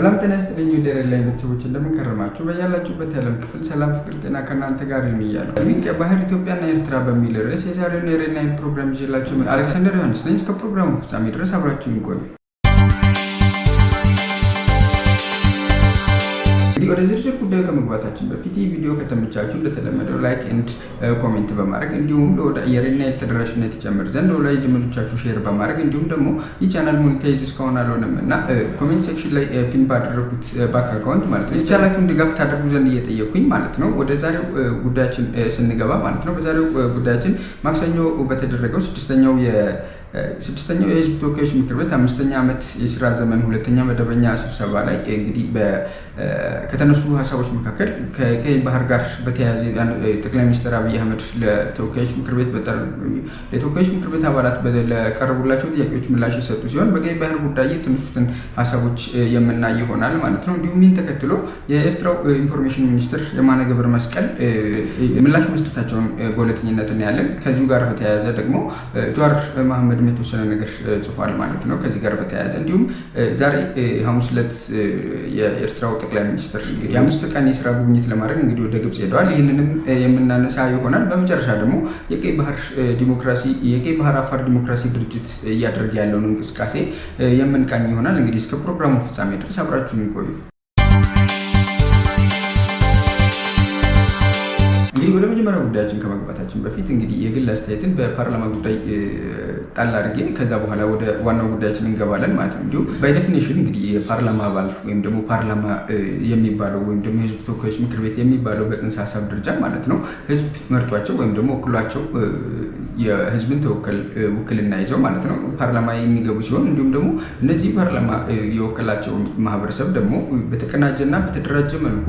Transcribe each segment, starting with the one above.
ሰላም ጤና ይስጥልኝ ወደ ሬል ላይ ቤተሰቦች እንደምን ከረማችሁ? በያላችሁበት የዓለም ክፍል ሰላም ፍቅር ጤና ከእናንተ ጋር ይሁን እያለሁ ቀይ ባህር ኢትዮጵያና ኤርትራ በሚል ርዕስ የዛሬውን የሬል ላይ ፕሮግራም ይዤላችሁ አሌክሳንደር ዮሐንስ ነኝ። እስከ ፕሮግራሙ ፍጻሜ ድረስ አብራችሁን ቆዩ። ወደ ዝርዝር ጉዳዩ ከመግባታችን በፊት ይህ ቪዲዮ ከተመቻችሁ እንደተለመደው ላይክ ኤንድ ኮሜንት በማድረግ እንዲሁም የሬል ናይል ተደራሽነት ይጨምር ዘንድ ለወዳጅ ዘመዶቻችሁ ሼር በማድረግ እንዲሁም ደግሞ ይህ ቻናል ሞኔታይዝ እስካሁን አልሆነም እና ኮሜንት ሴክሽን ላይ ፒን ባደረጉት ባክ አካውንት ማለት ነው የቻላችሁን ድጋፍ ታደርጉ ዘንድ እየጠየቅኩኝ ማለት ነው። ወደ ዛሬው ጉዳያችን ስንገባ ማለት ነው በዛሬው ጉዳያችን ማክሰኞ በተደረገው ስድስተኛው የህዝብ ተወካዮች ምክር ቤት 5ኛ ዓመት የስራ ዘመን ሁለተኛ መደበኛ ስብሰባ ላይ እንግዲህ ከተነሱ ሀሳቦች መካከል ከቀይ ባህር ጋር በተያያዘ ጠቅላይ ሚኒስትር አብይ አህመድ ለተወካዮች ምክር ቤት አባላት ለቀረቡላቸው ጥያቄዎች ምላሽ የሰጡ ሲሆን በቀይ ባህር ጉዳይ የተነሱትን ሀሳቦች የምናይ ይሆናል ማለት ነው። እንዲሁም ይህን ተከትሎ የኤርትራው ኢንፎርሜሽን ሚኒስትር የማነ ገብረ መስቀል ምላሽ መስጠታቸውን በሁለተኝነት እናያለን። ከዚሁ ጋር በተያያዘ ደግሞ ጀዋር መሐመድ የተወሰነ ነገር ጽፏል ማለት ነው። ከዚህ ጋር በተያያዘ እንዲሁም ዛሬ ሐሙስ ዕለት የኤርትራው ጠቅላይ ሚኒስትር የ5 ቀን የስራ ጉብኝት ለማድረግ እንግዲህ ወደ ግብጽ ሄደዋል። ይህንንም የምናነሳ ይሆናል። በመጨረሻ ደግሞ የቀይ ባህር አፋር ዲሞክራሲ ድርጅት እያደረገ ያለውን እንቅስቃሴ የምንቃኝ ይሆናል። እንግዲህ እስከ ፕሮግራሙ ፍጻሜ ድረስ አብራችሁን ቆዩ። እንግዲህ ወደ መጀመሪያው ጉዳያችን ከመግባታችን በፊት እንግዲህ የግል አስተያየትን በፓርላማ ጉዳይ ጣል አድርጌ ከዛ በኋላ ወደ ዋናው ጉዳያችን እንገባለን ማለት ነው። እንዲሁም ባይ ዴፊኒሽን እንግዲህ የፓርላማ አባል ወይም ደግሞ ፓርላማ የሚባለው ወይም ደግሞ የህዝብ ተወካዮች ምክር ቤት የሚባለው በጽንሰ ሀሳብ ደረጃ ማለት ነው ህዝብ መርጧቸው ወይም ደግሞ ወክሏቸው የህዝብን ውክልና ይዘው ማለት ነው ፓርላማ የሚገቡ ሲሆን እንዲሁም ደግሞ እነዚህ ፓርላማ የወከላቸው ማህበረሰብ ደግሞ በተቀናጀና በተደራጀ መልኩ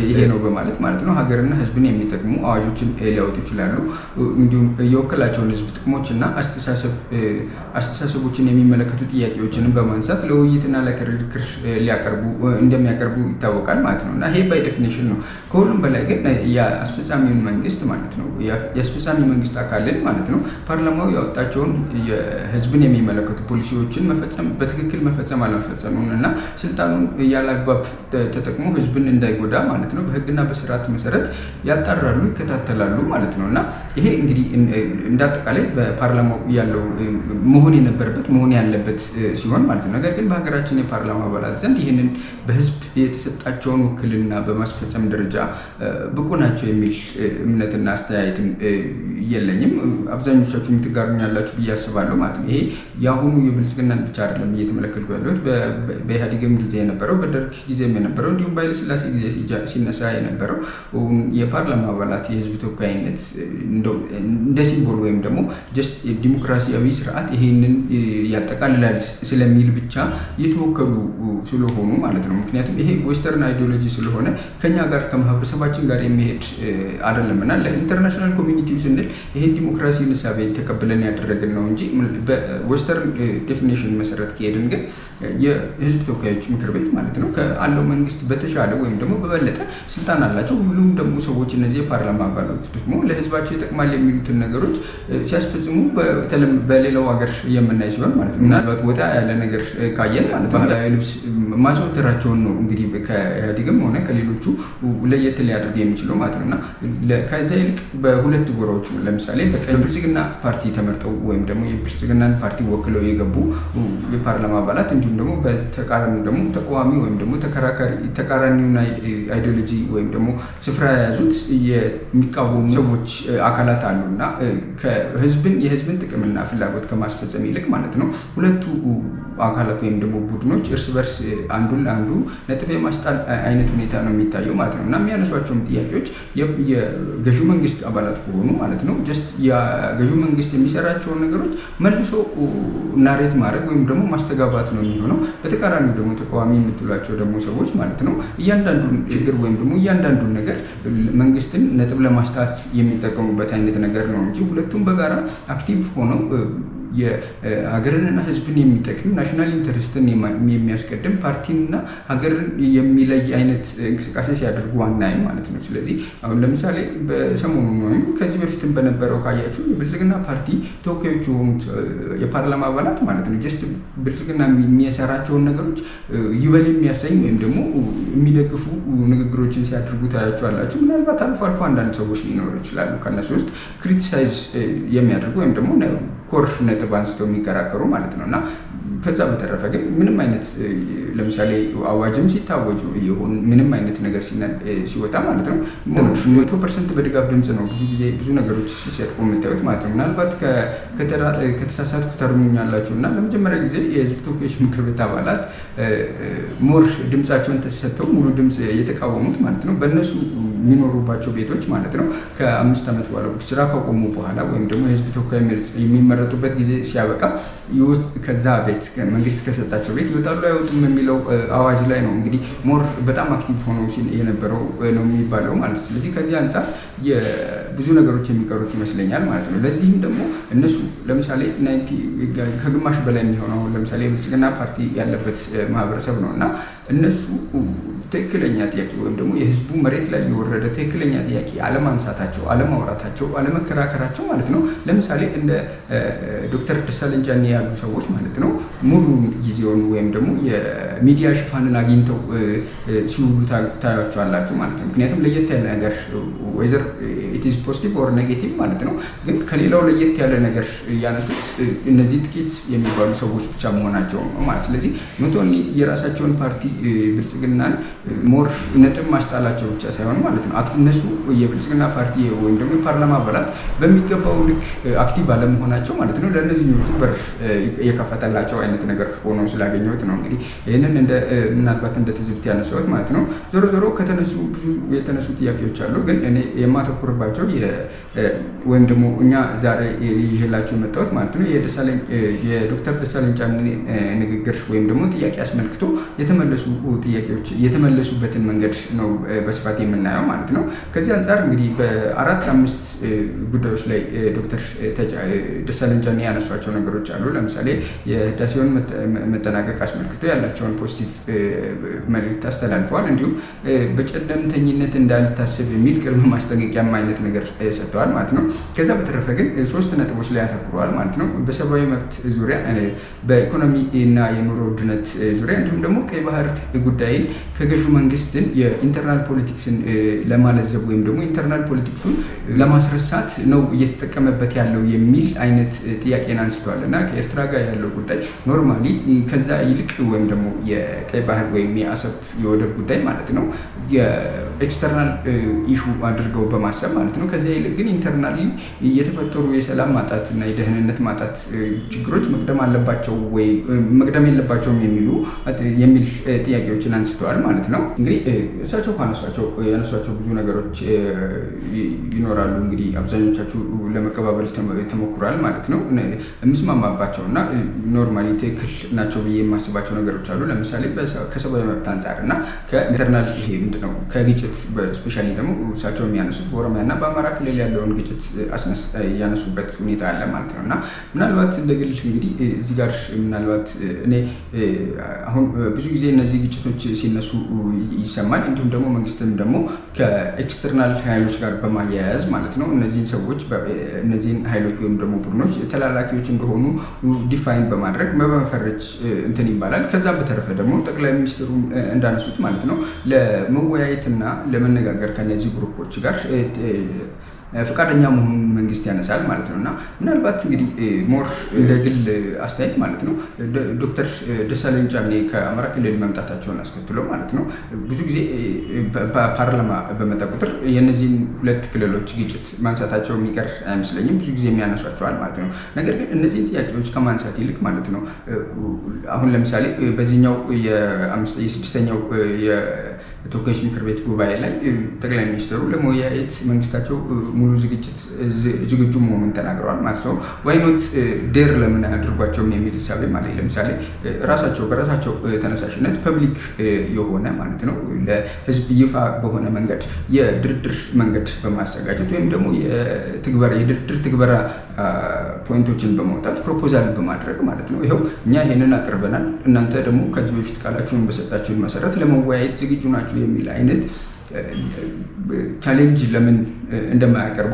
ይሄ ነው በማለት ማለት ነው ሀገርና ህዝብን የሚጠቅሙ አዋጆችን ሊያወጡ ይችላሉ። እንዲሁም የወከላቸውን ህዝብ ጥቅሞችና አስተሳሰቦችን የሚመለከቱ ጥያቄዎችንም በማንሳት ለውይይትና ለክርክር እንደሚያቀርቡ ይታወቃል ማለት ነው እና ይሄ ባይ ዴፊኒሽን ነው። ከሁሉም በላይ ግን የአስፈጻሚውን መንግስት ማለት ነው የአስፈጻሚ መንግስት አካልን ማለት ነው ፓርላማው ያወጣቸውን የህዝብን የሚመለከቱ ፖሊሲዎችን በትክክል መፈጸም አለመፈጸሙን እና ስልጣኑን ያላግባብ ተጠቅሞ ህዝብን እንዳይጎዳ ማለት ነው በህግና በስርዓት መሰረት ያጣራሉ፣ ይከታተላሉ ማለት ነው እና ይሄ እንግዲህ እንዳጠቃላይ በፓርላማው ያለው መሆን ያለበት ሲሆን ማለት ነው። ነገር ግን በሀገራችን የፓርላማ አባላት ዘንድ ይህንን በህዝብ የተሰጣቸውን ውክልና በማስፈጸም ደረጃ ብቁ ናቸው የሚል እምነትና አስተያየትም የለኝም። አብዛኞቻችሁ የምትጋሩኝ ያላችሁ ብዬ አስባለሁ ማለት ነው። ይሄ የአሁኑ የብልጽግናን ብቻ አይደለም እየተመለከትኩ ያለሁት በኢህአዴግም ጊዜ የነበረው በደርግ ጊዜም የነበረው እንዲሁም በኃይለ ሥላሴ ጊዜ ሲነሳ የነበረው የፓርላማ አባላት የህዝብ ተወካይነት እንደ ሲምቦል ወይም ደግሞ ጀስት ዲሞክራሲያዊ ስርዓት ይሄንን ያጠቃልላል ስለሚል ብቻ የተወከሉ ስለሆኑ ማለት ነው። ምክንያቱም ይሄ ዌስተርን አይዲዮሎጂ ስለሆነ ከኛ ጋር ከማህበረሰባችን ጋር የሚሄድ አይደለም እና ለኢንተርናሽናል ኮሚኒቲው ስንል ይሄን ዲሞክራሲ ንሳቤ ተቀብለን ያደረግን ነው እንጂ በዌስተርን ዴፊኒሽን መሰረት ከሄድን ግን የህዝብ ተወካዮች ምክር ቤት ማለት ነው ከአለው መንግስት በተሻለ ወይም ደግሞ በበለጠ ስልጣን አላቸው። ሁሉም ደግሞ ሰዎች እነዚህ የፓርላማ አባላት ደግሞ ለህዝባቸው ይጠቅማል የሚሉትን ነገሮች ሲያስፈጽሙ በሌላው ሀገር የምናይ ሲሆን ማለት ነው ምናልባት ወጣ ያለ ነገር ካየን ማለት ነው ባህላዊ ልብስ ማዘውተራቸውን ነው እንግዲህ ከኢህአዴግም ሆነ ከሌሎቹ ለየት ሊያደርግ የሚችለው ማለት ነው እና ከዛ ይልቅ በሁለት ጎራዎች ለምሳሌ በብልጽግና ፓርቲ ተመርጠው ወይም ደግሞ የብልጽግናን ፓርቲ ወክለው የገቡ የፓርላማ አባላት እንዲሁም ደግሞ በተቃራኒው ደግሞ ተቃዋሚ ወይም ደግሞ ተቃራኒውን አይዲዮሎጂ ወይም ደግሞ ስፍራ የያዙት የሚቃወሙ ሰዎች አካላት አሉና የህዝብን ጥቅምና ፍላጎት ከማስፈጸም ይልቅ ማለት ነው ሁለቱ አካላት ወይም ደግሞ ቡድኖች እርስ በርስ አንዱን ለአንዱ ነጥብ የማስጣል አይነት ሁኔታ ነው የሚታየው ማለት ነው እና የሚያነሷቸውም ጥያቄዎች የገዢው መንግስት አባላት ከሆኑ ማለት ነው ጀስት የገዢው መንግስት የሚሰራቸውን ነገሮች መልሶ ናሬት ማድረግ ወይም ደግሞ ማስተጋባት ነው የሚሆነው። በተቃራኒው ደግሞ ተቃዋሚ የምትሏቸው ደግሞ ሰዎች ማለት ነው እያንዳንዱን ችግር ወይም ደግሞ እያንዳንዱን ነገር መንግስትን ነጥብ ለማስጣት የሚጠቀሙበት አይነት ነገር ነው እንጂ ሁለቱም በጋራ አክቲቭ ሆነው የሀገርንና ህዝብን የሚጠቅም ናሽናል ኢንተረስትን የሚያስቀድም ፓርቲንና ሀገርን የሚለይ አይነት እንቅስቃሴ ሲያደርጉ አናይም ማለት ነው። ስለዚህ አሁን ለምሳሌ በሰሞኑ ወይም ከዚህ በፊትም በነበረው ካያችሁ የብልጽግና ፓርቲ ተወካዮች የሆኑት የፓርላማ አባላት ማለት ነው ጀስት ብልጽግና የሚሰራቸውን ነገሮች ይበል የሚያሰኝ ወይም ደግሞ የሚደግፉ ንግግሮችን ሲያደርጉ ታያችኋላችሁ። ምናልባት አልፎ አልፎ አንዳንድ ሰዎች ሊኖሩ ይችላሉ ከነሱ ውስጥ ክሪቲሳይዝ የሚያደርጉ ወይም ደግሞ ኮር ነጥብ አንስተው የሚከራከሩ ማለት ነው። እና ከዛ በተረፈ ግን ምንም አይነት ለምሳሌ አዋጅም ሲታወጁ ይሁን ምንም አይነት ነገር ሲወጣ ማለት ነው 100% በድጋፍ ድምፅ ነው ብዙ ጊዜ ብዙ ነገሮች ሲሰጥቁ የምታዩት ማለት ነው። ምናልባት ከተሳሳትኩ ተርሙኛላችሁ እና ለመጀመሪያ ጊዜ የህዝብ ተወካዮች ምክር ቤት አባላት ሞር ድምፃቸውን ተሰጥተው ሙሉ ድምፅ የተቃወሙት ማለት ነው በእነሱ የሚኖሩባቸው ቤቶች ማለት ነው ከ5 ዓመት በኋላ ስራ ካቆሙ በኋላ ወይም ደግሞ የህዝብ ተወካይ የሚመረጡበት ጊዜ ሲያበቃ ከዛ ቤት መንግስት ከሰጣቸው ቤት ይወጣሉ አይወጡም የሚለው አዋጅ ላይ ነው እንግዲህ ሞር በጣም አክቲቭ ሆኖ የነበረው ነው የሚባለው ማለት ነው። ስለዚህ ከዚህ አንጻር ብዙ ነገሮች የሚቀሩት ይመስለኛል ማለት ነው። ለዚህም ደግሞ እነሱ ለምሳሌ ከግማሽ በላይ የሚሆነው ለምሳሌ የብልጽግና ፓርቲ ያለበት ማህበረሰብ ነው እና እነሱ ትክክለኛ ጥያቄ ወይም ደግሞ የህዝቡ መሬት ላይ የወረደ ትክክለኛ ጥያቄ አለማንሳታቸው፣ አለማውራታቸው፣ አለመከራከራቸው ማለት ነው ለምሳሌ እንደ ዶክተር ደሳለኝ ጫኔ ያሉ ሰዎች ማለት ነው ሙሉ ጊዜውን ወይም ደግሞ የሚዲያ ሽፋንን አግኝተው ሲውሉ ታያቸዋላችሁ ማለት ነው። ምክንያቱም ለየት ያለ ነገር ወይዘር ኢት ኢዝ ፖዚቲቭ ኦር ኔጌቲቭ ማለት ነው ግን ከሌላው ለየት ያለ ነገር ያነሱት እነዚህ ጥቂት የሚባሉ ሰዎች ብቻ መሆናቸው ነው ማለት። ስለዚህ ኖቶኒ የራሳቸውን ፓርቲ ብልጽግናን ሞር ነጥብ ማስጣላቸው ብቻ ሳይሆን ማለት ነው እነሱ የብልጽግና ፓርቲ ወይም ደግሞ የፓርላማ አባላት በሚገባው ልክ አክቲቭ አለመሆናቸው ማለት ነው ለእነዚህኞቹ በር የከፈተላቸው አይነት ነገር ሆኖ ስላገኘሁት ነው እንግዲህ ይህንን ምናልባት እንደ ትዝብት ያነሳሁት ማለት ነው። ዞሮ ዞሮ ብዙ የተነሱ ጥያቄዎች አሉ ግን እኔ የማተኩርባቸው ወይም ደግሞ እኛ ዛሬ ይዤላችሁ የመጣሁት ማለት ነው የዶክተር ደሳለኝ ጫኔ ንግግር ወይም ደግሞ ጥያቄ አስመልክቶ የተመለሱ ጥያቄዎች የተመለሱበትን መንገድ ነው በስፋት የምናየው ማለት ነው። ከዚህ አንጻር እንግዲህ በ4-5 ጉዳዮች ላይ ዶክተር ደሳለኝ ጫኔ ያነሷቸው ነገሮች አሉ። ለምሳሌ የህዳሴውን መጠናቀቅ አስመልክቶ ያላቸውን ፖዚቲቭ መልዕክት አስተላልፈዋል። እንዲሁም በጨለምተኝነት እንዳልታሰብ የሚል ቅድመ ማስጠንቀቂያም አይነት ነገር ሰጥተዋል ማለት ነው። ከዛ በተረፈ ግን 3 ነጥቦች ላይ ያተኩረዋል ማለት ነው። በሰብአዊ መብት ዙሪያ፣ በኢኮኖሚ እና የኑሮ ውድነት ዙሪያ እንዲሁም ደግሞ ቀይ ባህር ጉዳይን ከገዢው መንግስትን የኢንተርናል ፖለቲክስን ለማለዘብ ወይም ደግሞ ኢንተርናል ፖለቲክሱን ለማስረሳት ነው እየተጠቀመበት ያለው የሚል አይነት ጥያቄን አንስተዋል እና ከኤርትራ ጋር ያለው ጉዳይ ኖርማሊ ከዛ ይልቅ ወይም ደግሞ የቀይ ባህር ወይም የአሰብ የወደብ ጉዳይ ማለት ነው የኤክስተርናል ኢሹ አድርገው በማሰብ ማለት ነው ከዚያ ይልቅ ግን ኢንተርናሊ የተፈጠሩ የሰላም ማጣት እና የደህንነት ማጣት ችግሮች መቅደም አለባቸው ወይ መቅደም የለባቸውም የሚል ጥያቄዎችን አንስተዋል ማለት ነው። እንግዲህ እሳቸው ያነሷቸው ብዙ ነገሮች ይኖራሉ። እንግዲህ አብዛኞቻችሁ ለመቀባበል ተሞክሯል ማለት ነው። የምስማማባቸው እና ኖርማሊ ትክክል ናቸው ብዬ የማስባቸው ነገሮች አሉ። ለምሳሌ ከሰብአዊ መብት አንጻር እና ከኢንተርናል ይሄ ምንድነው ከግጭት ስፔሻሊ ደግሞ እሳቸው የሚያነሱት በኦሮሚያ እና በአማራ ክልል ያለውን ግጭት ያነሱበት ሁኔታ አለ ማለት ነው እና ምናልባት እንደ ግል እንግዲህ እዚህ ጋር ምናልባት እኔ አሁን ብዙ ጊዜ እነዚህ ግጭቶች ሲነሱ ይሰማል። እንዲሁም ደግሞ መንግስትም ደግሞ ከኤክስተርናል ኃይሎች ጋር በማያያዝ ማለት ነው እነዚህን ኃይሎች ወይም ደግሞ ቡድኖች ተላላኪዎች እንደሆኑ ዲፋይን በማድረግ በመፈረጅ እንትን ይባላል። ከዛም በተረፈ ደግሞ ጠቅላይ ሚኒስትሩ እንዳነሱት ማለት ነው ለመወያየትና ለመነጋገር ከነዚህ ግሩፖች ጋር ፈቃደኛ መሆኑን መንግስት ያነሳል ማለት ነው እና ምናልባት እንግዲህ ሞር እንደ ግል አስተያየት ማለት ነው ዶክተር ደሳለኝ ጫኔ ከአማራ ክልል መምጣታቸውን አስከትሎ ማለት ነው ብዙ ጊዜ ፓርላማ በመጣ ቁጥር የእነዚህን 2 ክልሎች ግጭት ማንሳታቸው የሚቀር አይመስለኝም። ብዙ ጊዜ የሚያነሷቸዋል ማለት ነው። ነገር ግን እነዚህን ጥያቄዎች ከማንሳት ይልቅ ማለት ነው አሁን ለምሳሌ በዚህኛው የ6ኛው ተወካዮች ምክር ቤት ጉባኤ ላይ ጠቅላይ ሚኒስትሩ ለመወያየት መንግስታቸው ሙሉ ዝግጁ መሆኑን ተናግረዋል ማለት ነው። ዋይኖት ዴር ለምን አያደርጓቸውም የሚል ሂሳቤ ማለት ለምሳሌ በራሳቸው ተነሳሽነት ፐብሊክ የሆነ ማለት ነው ለህዝብ ይፋ በሆነ መንገድ የድርድር መንገድ በማዘጋጀት ወይም ደግሞ የድርድር ትግበራ ፖይንቶችን በማውጣት ፕሮፖዛል በማድረግ ማለት ነው ይኸው እኛ ይሄንን አቅርበናል፣ እናንተ ደግሞ ከዚህ በፊት ቃላችሁን በሰጣችሁን መሰረት ለመወያየት ዝግጁ ናችሁ የሚል አይነት ቻሌንጅ ለምን እንደማያቀርቡ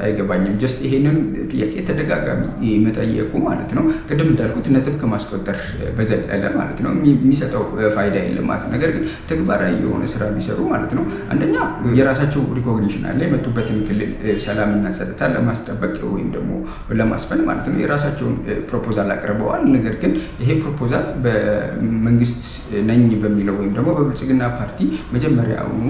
አይገባኝም። ጀስት ይሄንን ጥያቄ ተደጋጋሚ መጠየቁ ማለት ነው ቅድም እንዳልኩት ነጥብ ከማስቆጠር በዘለለ ማለት ነው የሚሰጠው ፋይዳ የለም ማለት ነው። ነገር ግን ተግባራዊ የሆነ ስራ ቢሰሩ ማለት ነው አንደኛ የራሳቸው ሪኮግኒሽን አለ፣ የመጡበትን ክልል ሰላምና ጸጥታ ለማስጠበቅ ወይም ደግሞ ለማስፈን ማለት ነው የራሳቸውን ፕሮፖዛል አቅርበዋል። ነገር ግን ይሄ ፕሮፖዛል በመንግስት ነኝ በሚለው ወይም ደግሞ በብልጽግና ፓርቲ መጀመሪያውኑ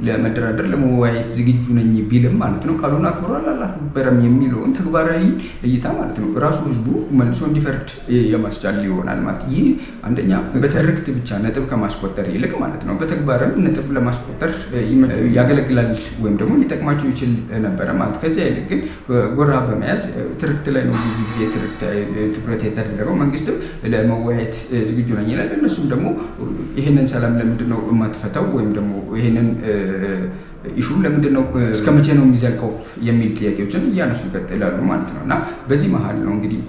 ለመደራደር ለመወያየት ዝግጁ ነኝ ቢልም ማለት ነው ቃሉን አክብሯል አላከበረም የሚለውን ተግባራዊ እይታ ማለት ነው ራሱ ህዝቡ መልሶ እንዲፈርድ የማስቻል ይሆናል ማለት። ይህ አንደኛ በትርክት ብቻ ነጥብ ከማስቆጠር ይልቅ ማለት ነው በተግባርም ነጥብ ለማስቆጠር ያገለግላል ወይም ደግሞ ሊጠቅማቸው ይችል ነበረ ማለት። ከዚያ ይልቅ ግን ጎራ በመያዝ ትርክት ላይ ነው ብዙ ጊዜ ትኩረት የተደረገው። መንግስትም ለመወያየት ዝግጁ ነኝ ይላል፣ እነሱም ደግሞ ይህንን ሰላም ለምንድን ነው የማትፈታው ወይም ደግሞ ይህንን ኢሹ ለምንድን ነው እስከ መቼ ነው የሚዘልቀው የሚል ጥያቄዎችን እያነሱ ይቀጥላሉ ማለት ነው። እና በዚህ መሀል ነው እንግዲህ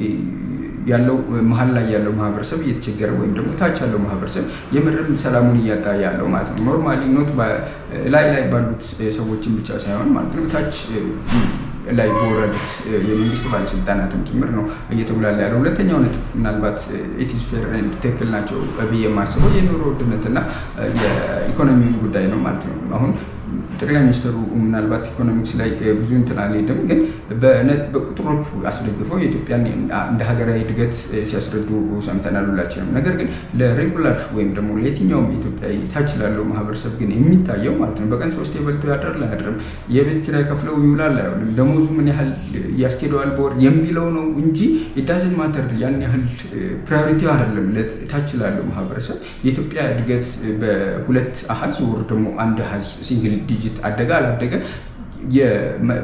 ያለው መሀል ላይ ያለው ማህበረሰብ እየተቸገረ ወይም ደግሞ ታች ያለው ማህበረሰብ የምርም ሰላሙን እያጣ ያለው ማለት ነው። ኖርማሊ ኖት ላይ ባሉት ሰዎችን ብቻ ሳይሆን ማለት ነው ታች ላይ በወረዱት የመንግስት ባለስልጣናትም ጭምር ነው እየተጉላላ ያለው። ሁለተኛው ነጥብ ምናልባት ኢትስ ፌር ኤንድ ትክክል ናቸው ብዬ የማስበው የኑሮ ውድነትና የኢኮኖሚውን ጉዳይ ነው ማለት ነው። አሁን ጠቅላይ ሚኒስትሩ ምናልባት ኢኮኖሚክስ ላይ ብዙ እንትን አልሄድም፣ ግን በቁጥሮቹ አስደግፈው የኢትዮጵያን እንደ ሀገራዊ እድገት ሲያስረዱ ሰምተናል ሁላችንም። ነገር ግን ለሬጉላር ወይም ደግሞ ለየትኛውም ኢትዮጵያዊ ታች ላለው ማህበረሰብ ግን የሚታየው ማለት ነው በቀን 3 የበልቶ ያድራል አያድርም፣ የቤት ኪራይ ከፍለው ይውላል አይውልም፣ ደሞዙ ምን ያህል ያስኬደዋል በወር የሚለው ነው እንጂ ኢዳዝን ማተር ያን ያህል ፕራዮሪቲ አይደለም። ለታች ላለው ማህበረሰብ የኢትዮጵያ እድገት በሁለት አሃዝ ወር ደግሞ አንድ አሃዝ ሲንግል ዲጂት አደጋ አላደገ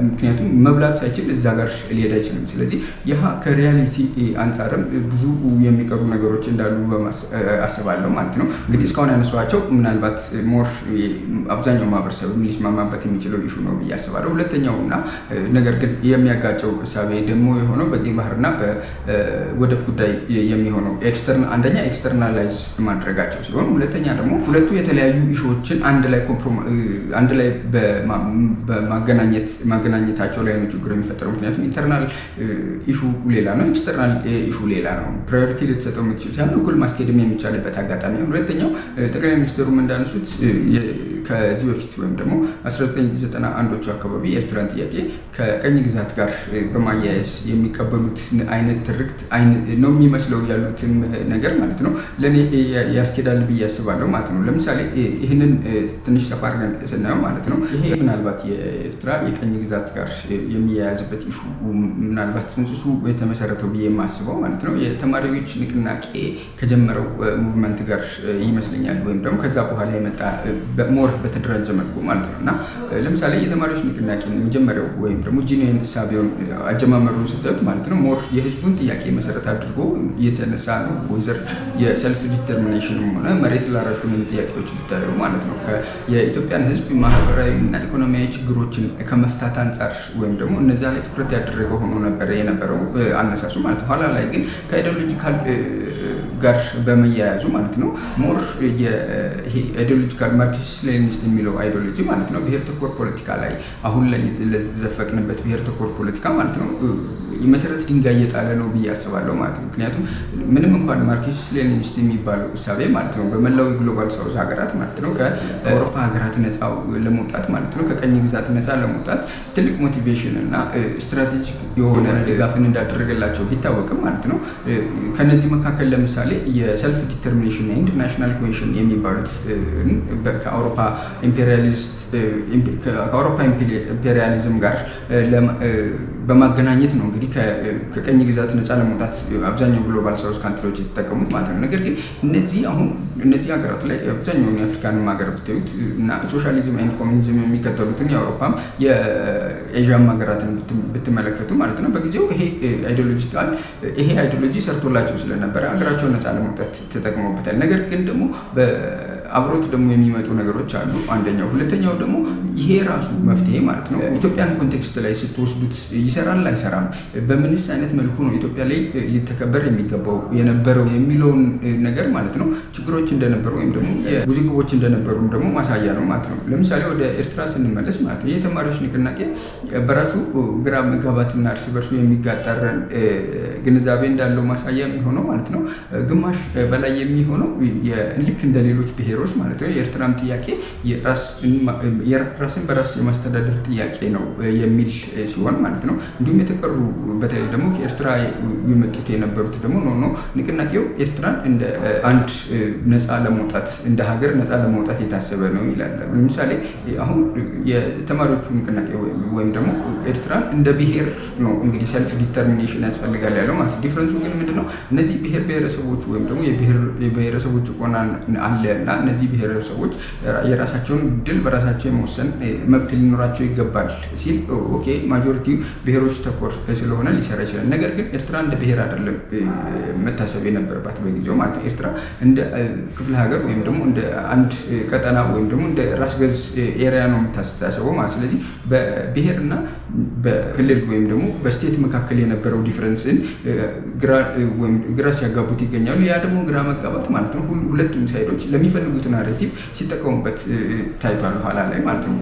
ምክንያቱም መብላት ሳይችል እዛ ጋር ሊሄድ አይችልም። ስለዚህ ይህ ከሪያሊቲ አንጻርም ብዙ የሚቀሩ ነገሮች እንዳሉ አስባለሁ ማለት ነው። እንግዲህ እስካሁን ያነሷቸው ምናልባት ሞር አብዛኛው ማህበረሰብ ሊስማማበት የሚችለው ኢሹ ነው ብዬ አስባለሁ። ሁለተኛው እና ነገር ግን የሚያጋጨው እሳቤ ደግሞ የሆነው በቀይ ባህርና በወደብ ጉዳይ የሚሆነው አንደኛ ኤክስተርናላይዝ ማድረጋቸው ሲሆን፣ ሁለተኛ ደግሞ ሁለቱ የተለያዩ ኢሹዎችን አንድ ላይ ማገናኘታቸው ላይ ነው ችግር የሚፈጠረው። ምክንያቱም ኢንተርናል ኢሹ ሌላ ነው፣ ኤክስተርናል ኢሹ ሌላ ነው። ፕራዮሪቲ ልትሰጠው የምትችል ሲሆን እኩል ማስኬድም የሚቻልበት አጋጣሚ ነው። ሁለተኛው ጠቅላይ ሚኒስትሩም እንዳነሱት ከዚህ በፊት ወይም ደግሞ 1991ዎቹ አካባቢ የኤርትራን ጥያቄ ከቀኝ ግዛት ጋር በማያያዝ የሚቀበሉት አይነት ትርክት ነው የሚመስለው ያሉትን ነገር ማለት ነው ለእኔ ያስኬዳል ብዬ አስባለሁ ማለት ነው። ለምሳሌ ይህንን ትንሽ ሰፋ አድርገን ስናየው ማለት ነው ይሄ ምናልባት የኤርትራ የቀኝ ግዛት ጋር የሚያያዝበት ኢሹ ምናልባት ጽንስሱ የተመሰረተው ብዬ የማስበው ማለት ነው የተማሪዎች ንቅናቄ ከጀመረው ሙቭመንት ጋር ይመስለኛል፣ ወይም ደግሞ ከዛ በኋላ የመጣ ሞር በተደራጀ መልኩ ማለት ነው። እና ለምሳሌ የተማሪዎች ንቅናቄ መጀመሪያው ወይም ደግሞ ጂኒየን እሳቤውን አጀማመሩን ስታዩት ማለት ነው ሞር የህዝቡን ጥያቄ መሰረት አድርጎ የተነሳ ነው። ወይዘር የሰልፍ ዲተርሚኔሽንም ሆነ መሬት ላራሹንም ጥያቄዎች ብታዩ ማለት ነው የኢትዮጵያን ህዝብ ማህበራዊ እና ኢኮኖሚያዊ ችግሮችን ከመፍታት አንጻር ወይም ደግሞ እነዛ ላይ ትኩረት ያደረገ ሆኖ ነበር የነበረው አነሳሱ ማለት ነው። ኋላ ላይ ግን ከአይዲዮሎጂካል ጋር በመያያዙ ማለት ነው ሞር ይሄ አይዲዮሎጂካል ማርክሲስት ሌኒኒስት የሚለው አይዲዮሎጂ ማለት ነው ብሔር ተኮር ፖለቲካ ላይ አሁን ላይ የተዘፈቅንበት ብሔር ተኮር ፖለቲካ ማለት ነው የመሰረት ድንጋይ እየጣለ ነው ብዬ አስባለሁ ማለት ነው። ምክንያቱም ምንም እንኳን ማርክሲስት ሌኒኒስት የሚባለው እሳቤ ማለት ነው በመላው ግሎባል ሳውዝ ሀገራት ማለት ነው ከአውሮፓ ሀገራት ነፃ ለመውጣት ማለት ነው ከቀኝ ግዛት ነፃ ለመውጣት ትልቅ ሞቲቬሽን እና ስትራቴጂክ የሆነ ድጋፍን እንዳደረገላቸው ቢታወቅም ማለት ነው ከነዚህ መካከል ለምሳሌ የሰልፍ ዲተርሚኔሽን ኤንድ ናሽናል ኮሄሽን የሚባሉት ከአውሮፓ ኢምፔሪያሊዝም ጋር በማገናኘት ነው እንግዲህ ከቀኝ ግዛት ነፃ ለመውጣት አብዛኛው ግሎባል ሳውዝ ካንትሪዎች የተጠቀሙት ማለት ነው። ነገር ግን እነዚህ ሀገራት ላይ አብዛኛውን የአፍሪካንም ሀገር ብታዩት እና ሶሻሊዝም ኤንድ ኮሚኒዝም የሚከተሉትን የአውሮፓም የኤዥያም ሀገራትን ብትመለከቱ ማለት ነው በጊዜው ይሄ አይዲዮሎጂ ሰርቶላቸው ስለነበረ ሀገራቸውን ነፃ ለመውጣት ተጠቅመውበታል። ነገር ግን ደግሞ አብሮት ደግሞ የሚመጡ ነገሮች አሉ። ሁለተኛው ደግሞ ይሄ ራሱ መፍትሄ ማለት ነው ኢትዮጵያን ኮንቴክስት ላይ ስትወስዱት ይሰራል አይሰራም፣ በምንስ አይነት መልኩ ነው ኢትዮጵያ ላይ ሊተከበር የሚገባው የነበረው የሚለውን ነገር ማለት ነው ችግሮች እንደነበሩ ወይም ደግሞ ውዝግቦች እንደነበሩም ደግሞ ማሳያ ነው ማለት ነው። ለምሳሌ ወደ ኤርትራ ስንመለስ ማለት ነው የተማሪዎች ንቅናቄ በራሱ ግራ መጋባትና እርስ በርሱ የሚጋጠረን ግንዛቤ እንዳለው ማሳያ የሚሆነው ማለት ነው ግማሽ በላይ የሚሆነው ልክ እንደ ሌሎች ብሔሮች ማለት ነው የኤርትራም ጥያቄ ራስን በራስ የማስተዳደር ጥያቄ ነው የሚል ሲሆን ማለት ነው። እንዲሁም የተቀሩ በተለይ ደግሞ ከኤርትራ የመጡት የነበሩት ደግሞ ንቅናቄው ኤርትራን እንደ አንድ ነፃ ለመውጣት እንደ ሀገር ነፃ ለመውጣት የታሰበ ነው ይላል። ለምሳሌ አሁን የተማሪዎቹ ንቅናቄ ወይም ደግሞ ኤርትራን እንደ ብሔር ነው እንግዲህ ሰልፍ ዲተርሚኔሽን ያስፈልጋል ያለው ማለት ነው። ዲፍረንሱ ግን ምንድነው? እነዚህ ብሔረሰቦች ወይም ደግሞ የብሔረሰቦች ጭቆና አለ እና እነዚህ ብሔረሰቦች የራሳቸውን ድል በራሳቸው የመወሰን መብት ሊኖራቸው ይገባል ሲል ኦኬ ማጆሪቲው ብሔሮች ተኮር ስለሆነ ሊሰራ ይችላል። ነገር ግን ኤርትራ እንደ ብሔር አይደለም መታሰብ የነበረባት በጊዜው ማለት ነው። ኤርትራ እንደ ክፍለ ሀገር ወይም ደግሞ እንደ አንድ ቀጠና ወይም ደግሞ እንደ ራስ ገዝ ኤሪያ ነው የምታስበው ማለት። ስለዚህ በብሔርና በክልል ወይም ደግሞ በስቴት መካከል የነበረው ዲፍረንስን ግራ ሲያጋቡት ይገኛሉ። ያ ደግሞ ግራ መጋባት ማለት ነው ሁለቱም ሳይዶች ለሚፈልጉት ናሬቲቭ ሲጠቀሙበት ታይቷል ኋላ ላይ ማለት ነው።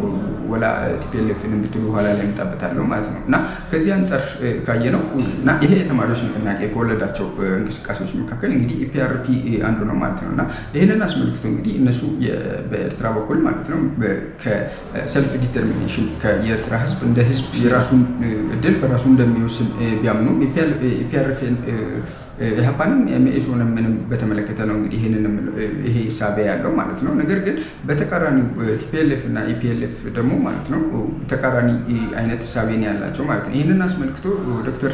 ወላ ቲፒኤልኤፍን ብትሉ ኋላ ላይ የምጣበታለሁ ማለት ነው። እና ከዚህ አንጻር ካየነው እና ይሄ የተማሪዎች ንቅናቄ ከወለዳቸው እንቅስቃሴዎች መካከል እንግዲህ ኢፒአርፒ አንዱ ነው ማለት ነው። እና ይህንን አስመልክቶ እንግዲህ እነሱ በኤርትራ በኩል ማለት ነው ከሰልፍ ዲተርሚኔሽን የኤርትራ ህዝብ እንደ ህዝብ የራሱን እድል በራሱ እንደሚወስን ቢያምኑ ኢፒአርፒን ኢህአፓንም ኤምኤሶንም ምንም በተመለከተ ነው እንግዲህ ይሄ ሳቢያ ያለው ማለት ነው። ነገር ግን በተቃራኒው ቲፒኤልኤፍ እና ኢፒኤልኤፍ ደግሞ ማለት ነው ተቃራኒ አይነት ሳቢያ ያላቸው ማለት ነው። ይህንን አስመልክቶ ዶክተር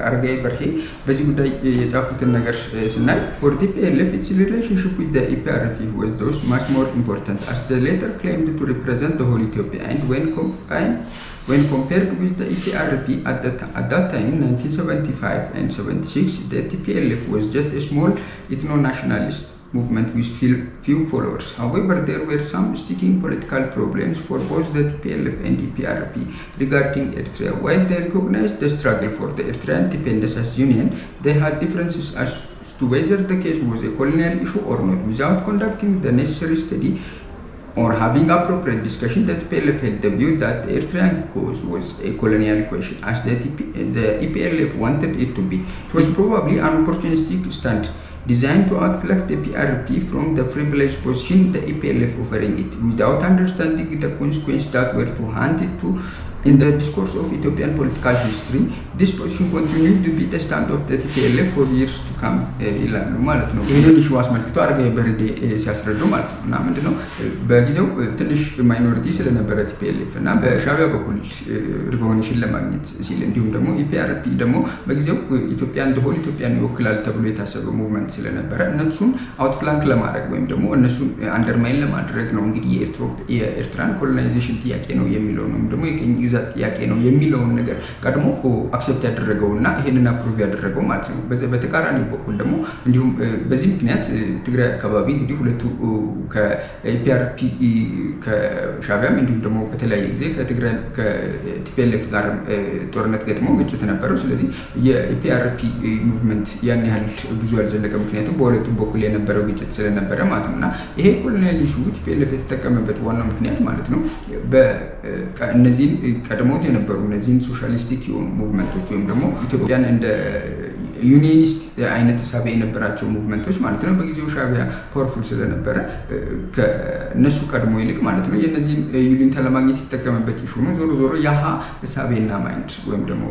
አረጋይ በርሄ በዚህ ጉዳይ የጻፉትን ነገር ስናይ for TPLF its relationship with the EPRF was thus much more important as the latter claimed to represent the whole Ethiopia and when compared with the EPRP at that time, 1975 and 76, the TPLF was just a small ethno-nationalist movement with few followers. However, there were some sticking political problems for both the TPLF and EPRP regarding Eritrea. While they recognized the struggle for the Eritrean independence as union, they had differences as to whether the case was a colonial issue or not. Without conducting the necessary study or having appropriate discussion, that TPLF held the view that the Eritrean cause was a colonial question, as the EPLF wanted it to be. It was probably an opportunistic stand designed to outflank the PRP from the privileged position the EPLF offering it, without understanding the consequences that were to hand it to. In the discourse of Ethiopian political history, this position continued to be the stand of the TPLF for years to come ይላሉ ማለት ነው። ይህንን ኢሹ አስመልክቶ አረጋዊ በርሄ ሲያስረዱ ማለት ነው። እና ምንድነው በጊዜው ትንሽ ማይኖሪቲ ስለነበረ ቲፒኤልኤፍ እና በሻዕቢያ በኩል ሪኮግኒሽን ለማግኘት ሲል እንዲሁም ደግሞ ኢፒአርፒ ደግሞ በጊዜው ኢትዮጵያን ደሆል ኢትዮጵያን ይወክላል ተብሎ የታሰበ ሙቭመንት ስለነበረ እነሱን አውትፍላንክ ለማድረግ ወይም ደግሞ እነሱን አንደርማይን ለማድረግ ነው እንግዲህ የኤርትራን ኮሎናይዜሽን ጥያቄ ነው የሚለው ነው ደግሞ የቅኝ ጥያቄ ነው የሚለውን ነገር ቀድሞ አክሰፕት ያደረገውና ይሄንን አፕሩቭ ያደረገው ማለት ነው። በተቃራኒ በኩል ደግሞ እንዲሁም በዚህ ምክንያት ትግራይ አካባቢ እንግዲህ ሁለቱ ከኢፒአርፒ ከሻዕቢያም እንዲሁም ደግሞ በተለያየ ጊዜ ከቲፒኤልኤፍ ጋር ጦርነት ገጥሞ ግጭት ነበረው። ስለዚህ የኢፒአርፒ ሙቭመንት ያን ያህል ብዙ ያልዘለቀ ምክንያቱም በሁለቱም በኩል የነበረው ግጭት ስለነበረ ማለት ነውና ይሄ ኮሎኒያል ኢሹ ቲፒኤልኤፍ የተጠቀመበት ዋናው ምክንያት ማለት ነው በእነዚህን ቀድሞት የነበሩ እነዚህን ሶሻሊስቲክ የሆኑ ሙቭመንቶች ወይም ደግሞ ኢትዮጵያን እንደ ዩኒየኒስት አይነት ሀሳብ የነበራቸው ሙቭመንቶች ማለት ነው። በጊዜው ሻዕቢያ ፓወርፉል ስለነበረ ከነሱ ቀድሞ ይልቅ ማለት ነው የነዚህን ዩኒታ ለማግኘት ሲጠቀምበት ኢሹ ነው። ዞሮ ዞሮ ያሃ ሀሳቤና ማይንድ ወይም ደግሞ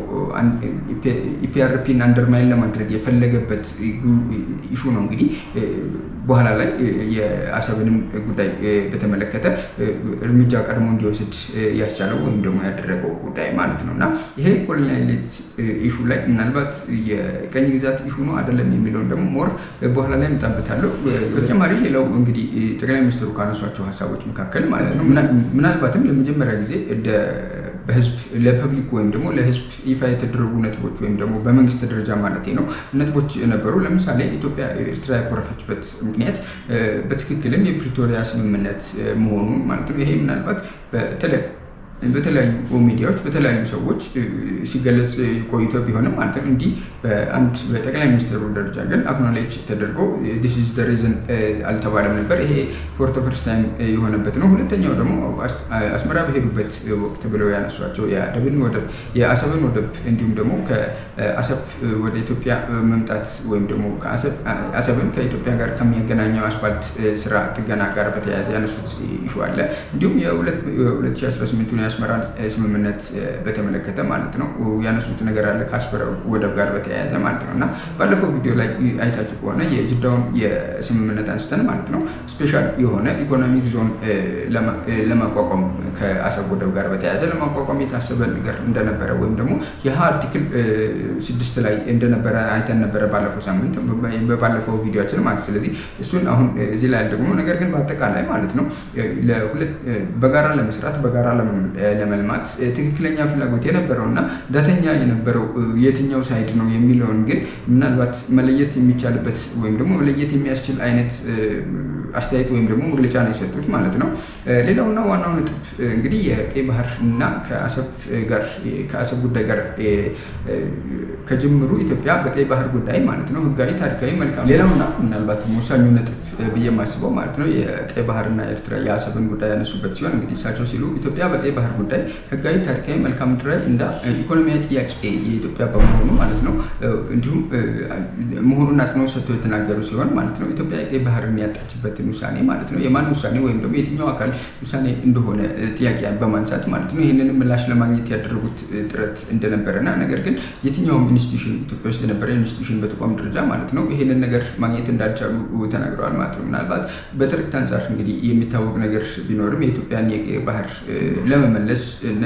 ኢፒአርፒን አንደርማይን ለማድረግ የፈለገበት ኢሹ ነው። እንግዲህ በኋላ ላይ የአሰብንም ጉዳይ በተመለከተ እርምጃ ቀድሞ እንዲወስድ ያስቻለው ወይም ደግሞ ያደረገው ጉዳይ ማለት ነው። እና ይሄ ኮሎኒያሊቲ ኢሹ ላይ ምናልባት የቀኝ ግዛት ኢሹ ነው አይደለም የሚለውን ደግሞ ሞር በኋላ ላይ እመጣበታለሁ። በተጨማሪ ሌላው እንግዲህ ጠቅላይ ሚኒስትሩ ካነሷቸው ሀሳቦች መካከል ማለት ነው ምናልባትም ለመጀመሪያ ጊዜ በህዝብ ለፐብሊክ ወይም ደግሞ ለህዝብ ይፋ የተደረጉ ነጥቦች ወይም ደግሞ በመንግስት ደረጃ ማለት ነው ነጥቦች ነበሩ። ለምሳሌ ኢትዮጵያ ኤርትራ ያኮረፈችበት ምክንያት በትክክልም የፕሪቶሪያ ስምምነት መሆኑን ማለት ነው። ይሄ ምናልባት በተለያዩ ሚዲያዎች በተለያዩ ሰዎች ሲገለጽ ቆይቶ ቢሆንም ማለት ነው እንዲህ በጠቅላይ ሚኒስትሩ ደረጃ ግን አክኖሌጅ ተደርጎ this is the reason አልተባለም ነበር። ይሄ ፎር ዘ ፈርስት ታይም የሆነበት ነው። ሁለተኛው ደግሞ አስመራ በሄዱበት ወቅት ብለው ያነሷቸው የአሰብን ወደብ እንዲሁም ደግሞ ከአሰብ ወደ ኢትዮጵያ መምጣት ወይም ደግሞ አሰብን ከኢትዮጵያ ጋር ከሚያገናኘው አስፋልት ስራ ጥገና ጋር በተያያዘ ያነሱት ኢሹ አለ። እንዲሁም የ2018 የአስመራን ስምምነት በተመለከተ ማለት ነው ያነሱት ነገር አለ ከአስመራ ወደብ ጋር በተያያዘ ማለት ነው። እና ባለፈው ቪዲዮ ላይ አይታችሁ ከሆነ የጅዳውን የስምምነት አንስተን ማለት ነው ስፔሻል የሆነ ኢኮኖሚክ ዞን ለማቋቋም ከአሰብ ወደብ ጋር በተያያዘ ለማቋቋም የታሰበ ነገር እንደነበረ ወይም ደግሞ ይህ አርቲክል 6 ላይ እንደነበረ አይተን ነበረ ባለፈው ሳምንት በባለፈው ቪዲዮችን ማለት። ስለዚህ እሱን አሁን እዚህ ላይ ደግሞ ነገር ግን በአጠቃላይ ማለት ነው በጋራ ለመስራት በጋራ ለመልማት ትክክለኛ ፍላጎት የነበረው እና ዳተኛ የነበረው የትኛው ሳይድ ነው የሚለውን ግን ምናልባት መለየት የሚቻልበት ወይም ደግሞ መለየት የሚያስችል አይነት አስተያየት ወይም ደግሞ መግለጫ ነው የሰጡት ማለት ነው። ሌላውና ዋናው ነጥብ እንግዲህ የቀይ ባህር እና ከአሰብ ጉዳይ ጋር ከጅምሩ ኢትዮጵያ በቀይ ባህር ጉዳይ ማለት ነው ህጋዊ፣ ታሪካዊ፣ መልካም ሌላውና ምናልባት ወሳኙ ነጥብ ብዬ የማስበው ማለት ነው የቀይ ባህርና ኤርትራ የአሰብን ጉዳይ ያነሱበት ሲሆን እንግዲህ እሳቸው ሲሉ ኢትዮጵያ በቀይ ባህር ጉዳይ ህጋዊ፣ ታሪካዊ፣ መልካም ምድራዊ እና ኢኮኖሚያዊ ጥያቄ የኢትዮጵያ በመሆኑ ማለት ነው እንዲሁም መሆኑን አጽንኦት ሰጥተው የተናገሩ ሲሆን ማለት ነው ኢትዮጵያ የቀይ ባህርን ያጣችበትን ውሳኔ ማለት ነው የማን ውሳኔ ወይም ደግሞ የትኛው አካል ውሳኔ እንደሆነ ጥያቄ በማንሳት ማለት ነው ይህንንም ምላሽ ለማግኘት ያደረጉት ጥረት እንደነበረና ነገር ግን የትኛውም ኢንስቲትዩሽን ኢትዮጵያ ውስጥ የነበረ ኢንስቲትዩሽን በተቋም ደረጃ ማለት ነው ይህንን ነገር ማግኘት እንዳልቻሉ ተናግረዋል ማለት ነው። ምናልባት በትርክት አንጻር እንግዲህ የሚታወቅ ነገር ቢኖርም የኢትዮጵያን የቀይ ባህር ለመመለስ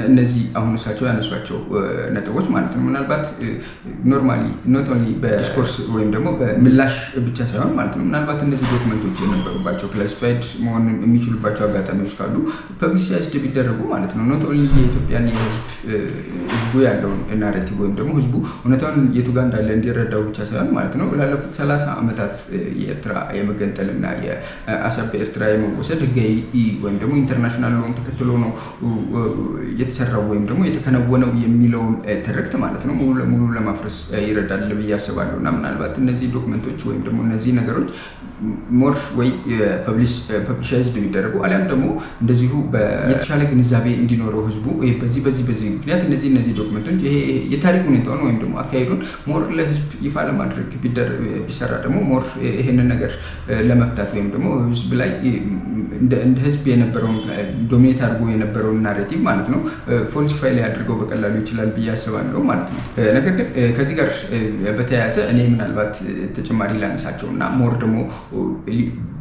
እነዚህ አሁን እሳቸው ያነሷቸው ነጥቦች ማለት ነው ምናልባት ኖርማሊ ኖት ኦንሊ በዲስኮርስ ወይም ደግሞ በምላሽ ብቻ ሳይሆን ማለት ነው ምናልባት እነዚህ ዶክመንቶች የነበሩባቸው ክላሲፋይድ መሆን የሚችሉባቸው አጋጣሚዎች ካሉ ፐብሊሳይዝድ ቢደረጉ ማለት ነው ኖት ኦንሊ የኢትዮጵያን ህዝቡ ያለውን ናሬቲቭ ወይም ደግሞ ህዝቡ እውነታውን የቱ ጋር እንዳለ እንዲረዳው ብቻ ሳይሆን ማለት ነው ላለፉት 30 ዓመታት የኤርትራ የመገንጠልና የአሰብ በኤርትራ የመወሰድ ህጋዊ ወይም ደግሞ ኢንተርናሽናል ሎን ተከትሎ ነው የተሰራው ወይም ደግሞ የተከናወነው የሚለውን ትርክት ማለት ነው ሙሉ ለሙሉ ለማፍረስ ይረዳል ብዬ አስባለሁ። እና ምናልባት እነዚህ ዶክመንቶች ወይም ደግሞ እነዚህ ነገሮች ሞር ወይ ፐብሊሻይዝድ ቢደረጉ አሊያም ደግሞ እንደዚሁ የተሻለ ግንዛቤ እንዲኖረው ህዝቡ በዚህ ምክንያት እነዚህ ዶክመንቶች ይሄ የታሪክ ሁኔታውን ወይም ደግሞ አካሄዱን ሞር ለህዝብ ይፋ ለማድረግ ቢሰራ ደግሞ ሞር ይሄንን ነገር ለመፍታት ወይም ደግሞ ህዝብ ላይ እንደ ህዝብ የነበረውን ዶሚኔት አድርጎ የነበረውን ናሬቲቭ ማለት ነው ፎልሲፋይ ላይ አድርገው በቀላሉ ይችላል ብዬ አስባለሁ ማለት ነው። ነገር ግን ከዚህ ጋር በተያያዘ እኔ ምናልባት ተጨማሪ ላነሳቸው እና ሞር ደግሞ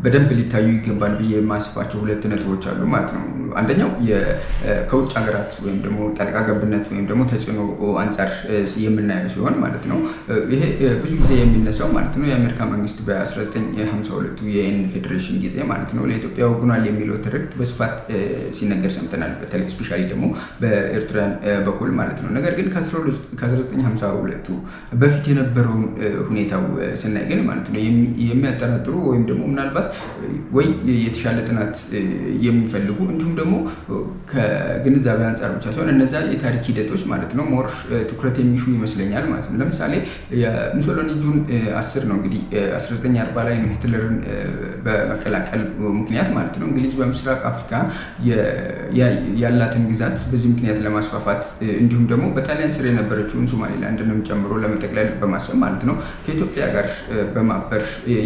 በደንብ ሊታዩ ይገባል ብዬ የማስባቸው 2 ነጥቦች አሉ ማለት ነው። አንደኛው ከውጭ ሀገራት ወይም ደግሞ ጣልቃ ገብነት ወይም ደግሞ ተጽዕኖ አንጻር የምናየው ሲሆን ማለት ነው ይሄ ብዙ ጊዜ የሚነሳው ማለት ነው የአሜሪካ መንግስት በ1952 የዩኤን ፌዴሬሽን ጊዜ ማለት ነው ለኢትዮጵያ ወግኗል የሚለው ትርክት በስፋት ሲነገር ሰምተናል። በተለይ ስፔሻሊ ደግሞ በኤርትራን በኩል ማለት ነው። ነገር ግን ከ1952 በፊት የነበረውን ሁኔታው ስናይ ግን ማለት ነው የሚያጠራጥሩ ወይም ደግሞ ምናልባት ወይ የተሻለ ጥናት የሚፈልጉ እንዲሁም ደግሞ ከግንዛቤ አንጻር ብቻ ሳይሆን እነዛ የታሪክ ሂደቶች ማለት ነው ሞር ትኩረት የሚሹ ይመስለኛል ማለት ነው። ለምሳሌ የሙሶሎኒ ጁን 10 ነው እንግዲህ 1940 ላይ ነው ሂትለርን በመቀላቀል ምክንያት ማለት ነው እንግሊዝ በምስራቅ አፍሪካ ያላትን ግዛት በዚህ ምክንያት ለማስፋፋት እንዲሁም ደግሞ በጣሊያን ስር የነበረችውን ሶማሌላንድንም ጨምሮ ለመጠቅለል በማሰብ ማለት ነው ከኢትዮጵያ ጋር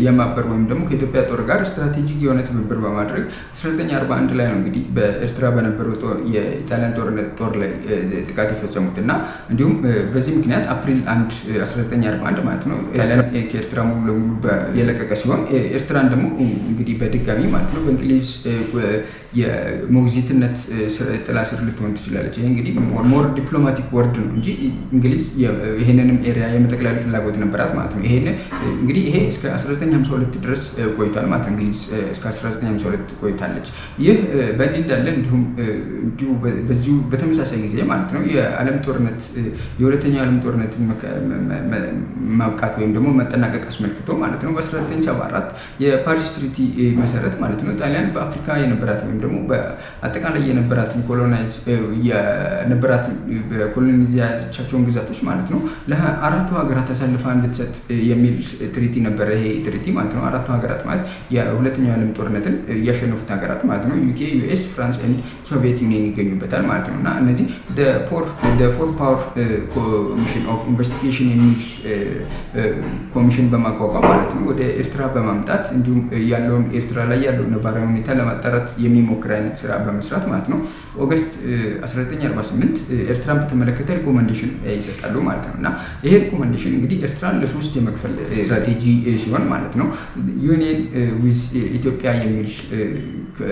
የማበር ወይም ደግሞ ከኢትዮጵያ ጦር ጋር ስትራቴጂክ የሆነ ትብብር በማድረግ 1941 ላይ ነው እንግዲህ በኤርትራ በነበረው የኢጣሊያን ጦር ላይ ጥቃት የፈጸሙት እና እንዲሁም በዚህ ምክንያት አፕሪል 1 1941 ማለት ነው ጣሊያን ከኤርትራ ሙሉ ለሙሉ የለቀቀ ሲሆን ኤርትራን ደግሞ እንግዲህ በድጋሚ ማለት ነው በእንግሊዝ የሞግዚትነት ጥላ ስር ልትሆን ትችላለች። ይሄ እንግዲህ ሞር ዲፕሎማቲክ ወርድ ነው እንጂ እንግሊዝ ይሄንንም ኤሪያ የመጠቅለል ፍላጎት ነበራት ማለት ነው። ይሄን እንግዲህ ይሄ እስከ 1952 ድረስ ቆይቷል ማለት ነው። እንግሊዝ እስከ 1952 ቆይታለች። ይህ በእንዲህ እንዳለ እንዲሁ በዚሁ በተመሳሳይ ጊዜ ማለት ነው የዓለም ጦርነት የሁለተኛው ዓለም ጦርነትን ማብቃት ወይም ደግሞ መጠናቀቅ አስመልክቶ ማለት ነው በ1974 የፓሪስ ትሪቲ መሰረት ማለት ነው ጣሊያን በአፍሪካ የነበራት ወይም ደግሞ በአጠቃላይ የነበራትን በኮሎኒዝ የያዘቻቸውን ግዛቶች ማለት ነው ለአራቱ ሀገራት አሳልፋ እንድትሰጥ የሚል ትሪቲ ነበረ። ይሄ ትሪቲ ማለት ነው አራቱ ሀገራት ማለት የሁለተኛው ዓለም ጦርነትን ያሸነፉት ሀገራት ማለት ነው ዩኬ፣ ዩኤስ፣ ፍራንስ ኤንድ ሶቪየት ዩኒየን ይገኙበታል ማለት ነው እና እነዚህ ፎር ፓወር ኮሚሽን ኦፍ ኢንቨስቲጌሽን የሚል ኮሚሽን በማቋቋም ማለት ነው ወደ ኤርትራ በማምጣት እንዲሁም ያለውን ኤርትራ ላይ ያለውን ነባራዊ ሁኔታ ለማጣራት የሚሞክር አይነት ስራ በመስራት ማለት ነው ኦገስት 1948 ኤርትራን በተመለከተ ሪኮመንዴሽን ይሰጣሉ ማለት ነው እና ይሄ ሪኮመንዴሽን እንግዲህ ኤርትራን ለሶስት የመክፈል ስትራቴጂ ሲሆን ማለት ነው ዩኒየን ዊዝ ኢትዮጵያ የሚል